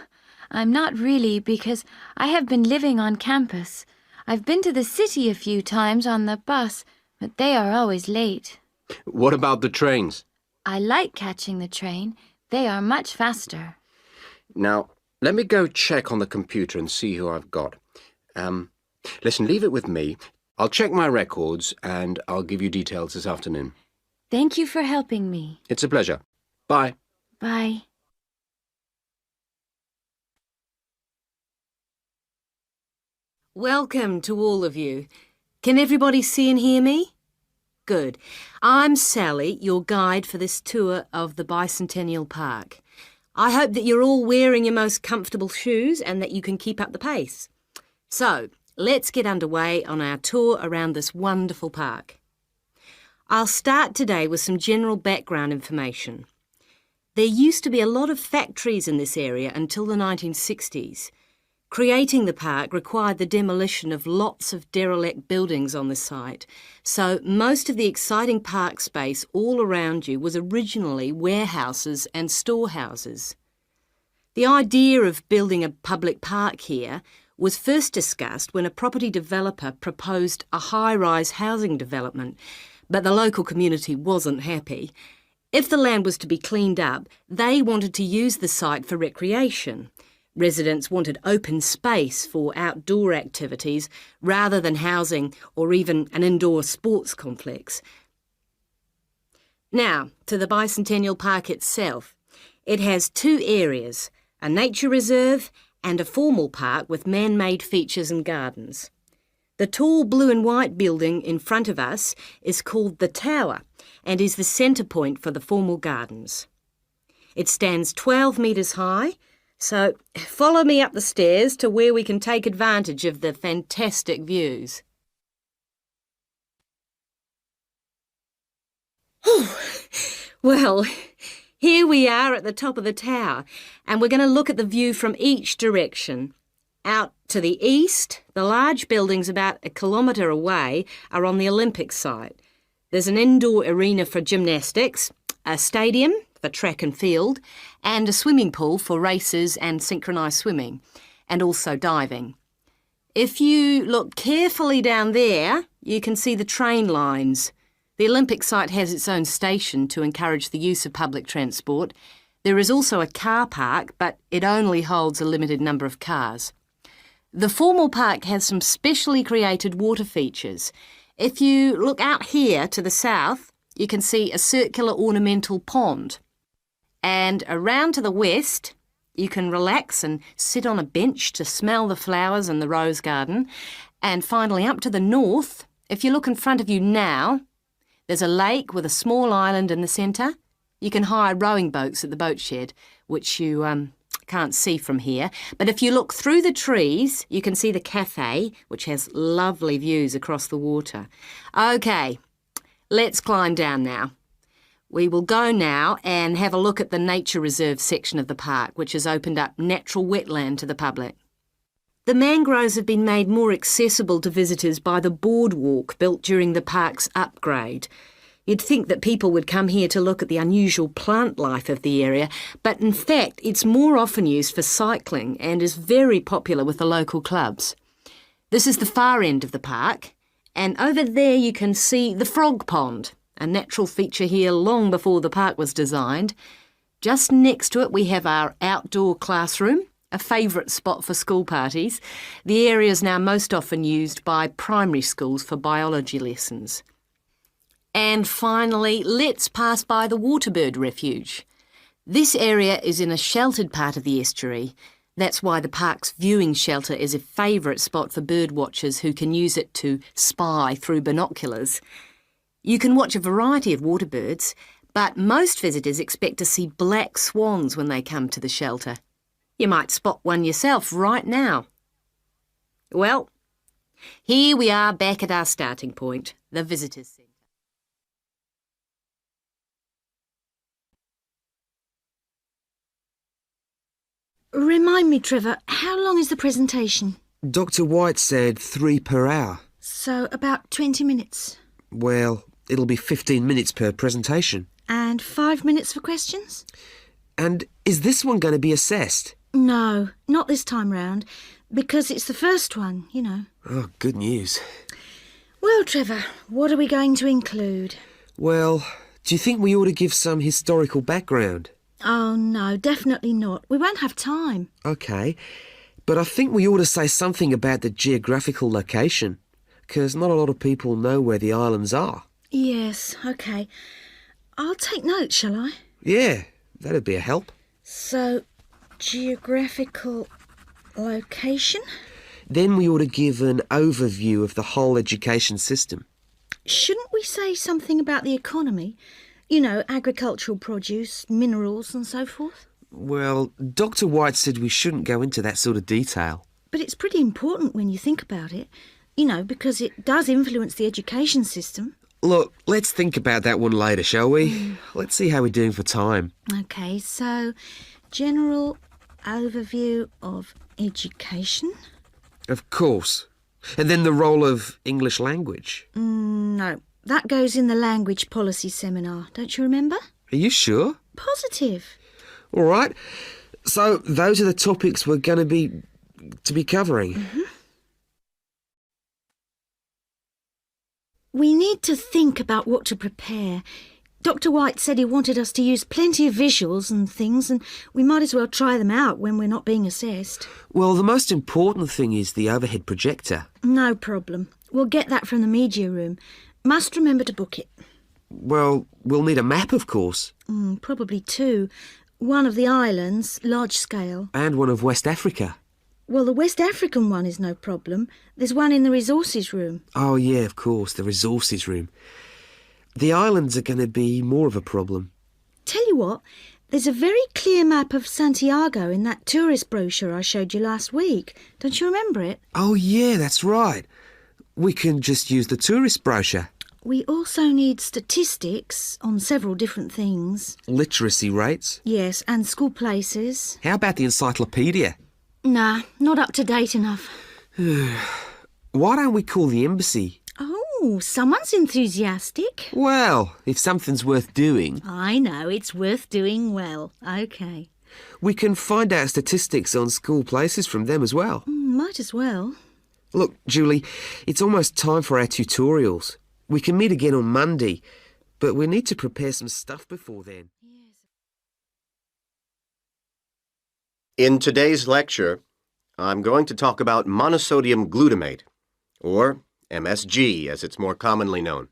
I'm not really because I have been living on campus. I've been to the city a few times on the bus, but they are always late. What about the trains? I like catching the train. They are much faster. Now, let me go check on the computer and see who I've got. Listen, leave it with me. I'll check my records and I'll give you details this afternoon. Thank you for helping me. It's a pleasure. Bye. Bye. Welcome to all of you. Can everybody see and hear me? Good. I'm Sally, your guide for this tour of the Bicentennial Park. I hope that you're all wearing your most comfortable shoes and that you can keep up the pace. So, let's get underway on our tour around this wonderful park. I'll start today with some general background information. There used to be a lot of factories in this area until the 1960s. Creating the park required the demolition of lots of derelict buildings on the site, so most of the exciting park space all around you was originally warehouses and storehouses. The idea of building a public park here was first discussed when a property developer proposed a high-rise housing development, but the local community wasn't happy. If the land was to be cleaned up, they wanted to use the site for recreation. Residents wanted open space for outdoor activities rather than housing or even an indoor sports complex. Now, to the Bicentennial Park itself. It has two areas, a nature reserve and a formal park with man-made features and gardens. The tall blue and white building in front of us is called the Tower and is the centre point for the formal gardens. It stands 12 metres high, so follow me up the stairs to where we can take advantage of the fantastic views. Well, here we are at the top of the tower, and we're going to look at the view from each direction. Out to the east, the large buildings about 1 kilometre away are on the Olympic site. There's an indoor arena for gymnastics, a stadium for track and field, and a swimming pool for races and synchronised swimming, and also diving. If you look carefully down there, you can see the train lines. The Olympic site has its own station to encourage the use of public transport. There is also a car park, but it only holds a limited number of cars. The formal park has some specially created water features. If you look out here to the south, you can see a circular ornamental pond. And around to the west, you can relax and sit on a bench to smell the flowers in the rose garden. And finally, up to the north, if you look in front of you now, there's a lake with a small island in the centre. You can hire rowing boats at the boat shed, which you Can't see from here, but if you look through the trees, you can see the cafe, which has lovely views across the water. OK, let's climb down now. We will go now and have a look at the nature reserve section of the park, which has opened up natural wetland to the public. The mangroves have been made more accessible to visitors by the boardwalk built during the park's upgrade. You'd think that people would come here to look at the unusual plant life of the area, but in fact it's more often used for cycling and is very popular with the local clubs. This is the far end of the park, and over there you can see the frog pond, a natural feature here long before the park was designed. Just next to it we have our outdoor classroom, a favourite spot for school parties. The area is now most often used by primary schools for biology lessons. And finally, let's pass by the Waterbird Refuge. This area is in a sheltered part of the estuary. That's why the park's viewing shelter is a favourite spot for bird watchers who can use it to spy through binoculars. You can watch a variety of waterbirds, but most visitors expect to see black swans when they come to the shelter. You might spot one yourself right now. Well, here we are back at our starting point, the Visitors Centre. Remind me, Trevor, how long is the presentation? Dr. White said 3 per hour. So about 20 minutes. Well, it'll be 15 minutes per presentation. And 5 minutes for questions? And is this one going to be assessed? No, not this time round, because it's the first one, you know. Oh, good news. Well, Trevor, what are we going to include? Well, do you think we ought to give some historical background? Oh, no, definitely not. We won't have time. OK, but I think we ought to say something about the geographical location, because not a lot of people know where the islands are. Yes, OK. I'll take notes, shall I? Yeah, that'd be a help. So, geographical location? Then we ought to give an overview of the whole education system. Shouldn't we say something about the economy? You know, agricultural produce, minerals and so forth? Well, Dr. White said we shouldn't go into that sort of detail. But it's pretty important when you think about it, you know, because it does influence the education system. Look, let's think about that one later, shall we? Let's see how we're doing for time. OK, so general overview of education? Of course. And then the role of English language. No, that goes in the language policy seminar, don't you remember? Are you sure? Positive. All right. So those are the topics we're going to be covering. Mm-hmm. We need to think about what to prepare. Dr. White said he wanted us to use plenty of visuals and things, and we might as well try them out when we're not being assessed. Well, the most important thing is the overhead projector. No problem. We'll get that from the media room. Must remember to book it. Well, we'll need a map, of course. Probably 2. One of the islands, large scale. And one of West Africa. Well, the West African one is no problem. There's one in the resources room. Oh, yeah, of course, the resources room. The islands are going to be more of a problem. Tell you what, there's a very clear map of Santiago in that tourist brochure I showed you last week. Don't you remember it? Oh, yeah, that's right. We can just use the tourist brochure. We also need statistics on several different things. Literacy rates? Yes, and school places. How about the encyclopedia? Nah, not up to date enough. Why don't we call the embassy? Oh, someone's enthusiastic. Well, if something's worth doing. I know, it's worth doing well. OK. We can find out statistics on school places from them as well. Might as well. Look, Julie, it's almost time for our tutorials. We can meet again on Monday, but we need to prepare some stuff before then. In today's lecture, I'm going to talk about monosodium glutamate, or MSG as it's more commonly known.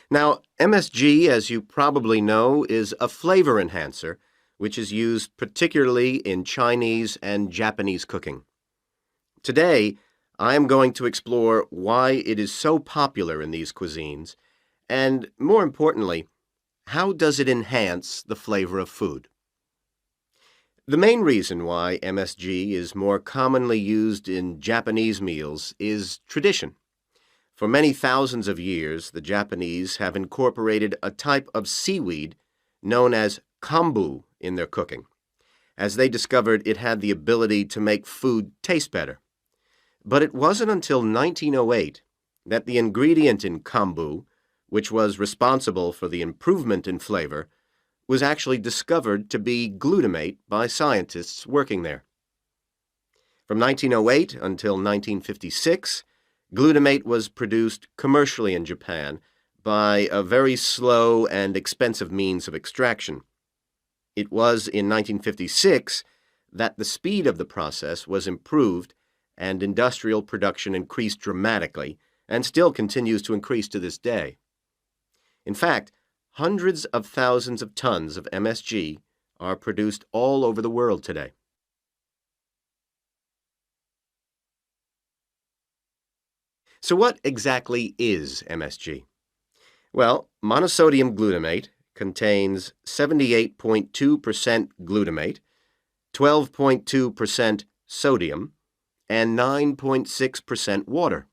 Now, MSG, as you probably know, is a flavor enhancer, which is used particularly in Chinese and Japanese cooking. Today, I am going to explore why it is so popular in these cuisines, and more importantly, how does it enhance the flavor of food? The main reason why MSG is more commonly used in Japanese meals is tradition. For many thousands of years, the Japanese have incorporated a type of seaweed known as kombu in their cooking, as they discovered it had the ability to make food taste better. But it wasn't until 1908 that the ingredient in kombu, which was responsible for the improvement in flavor, was actually discovered to be glutamate by scientists working there. From 1908 until 1956, glutamate was produced commercially in Japan by a very slow and expensive means of extraction. It was in 1956 that the speed of the process was improved and industrial production increased dramatically and still continues to increase to this day. In fact, hundreds of thousands of tons of MSG are produced all over the world today. So what exactly is MSG? Well, monosodium glutamate contains 78.2% glutamate, 12.2% sodium, and 9.6% water.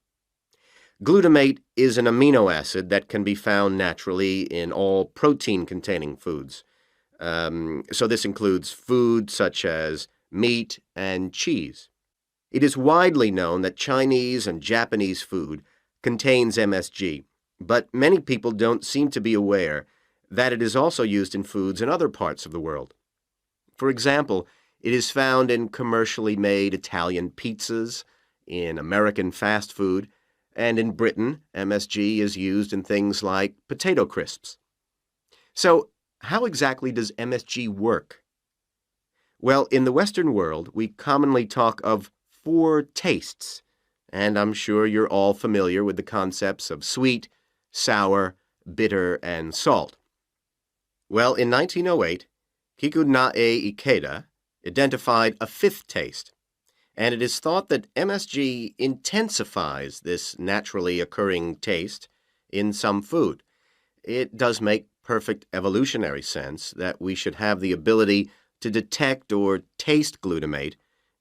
Glutamate is an amino acid that can be found naturally in all protein-containing foods. So this includes food such as meat and cheese. It is widely known that Chinese and Japanese food contains MSG, but many people don't seem to be aware that it is also used in foods in other parts of the world. For example, it is found in commercially made Italian pizzas, in American fast food, and in Britain, MSG is used in things like potato crisps. So, how exactly does MSG work? Well, in the Western world, we commonly talk of 4 tastes, and I'm sure you're all familiar with the concepts of sweet, sour, bitter, and salt. Well, in 1908, Kikunae Ikeda identified a 5th taste, and it is thought that MSG intensifies this naturally occurring taste in some food. It does make perfect evolutionary sense that we should have the ability to detect or taste glutamate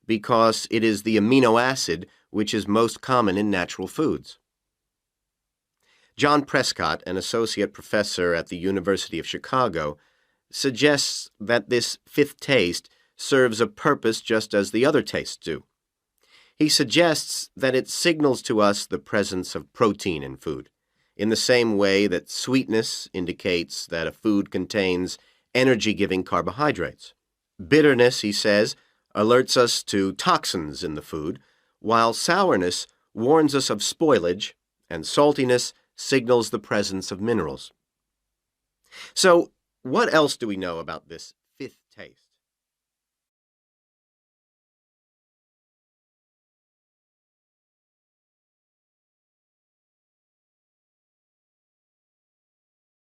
because it is the amino acid which is most common in natural foods. John Prescott, an associate professor at the University of Chicago, suggests that this 5th taste serves a purpose just as the other tastes do. He suggests that it signals to us the presence of protein in food, in the same way that sweetness indicates that a food contains energy-giving carbohydrates. Bitterness, he says, alerts us to toxins in the food, while sourness warns us of spoilage, and saltiness signals the presence of minerals. So, what else do we know about this 5th taste?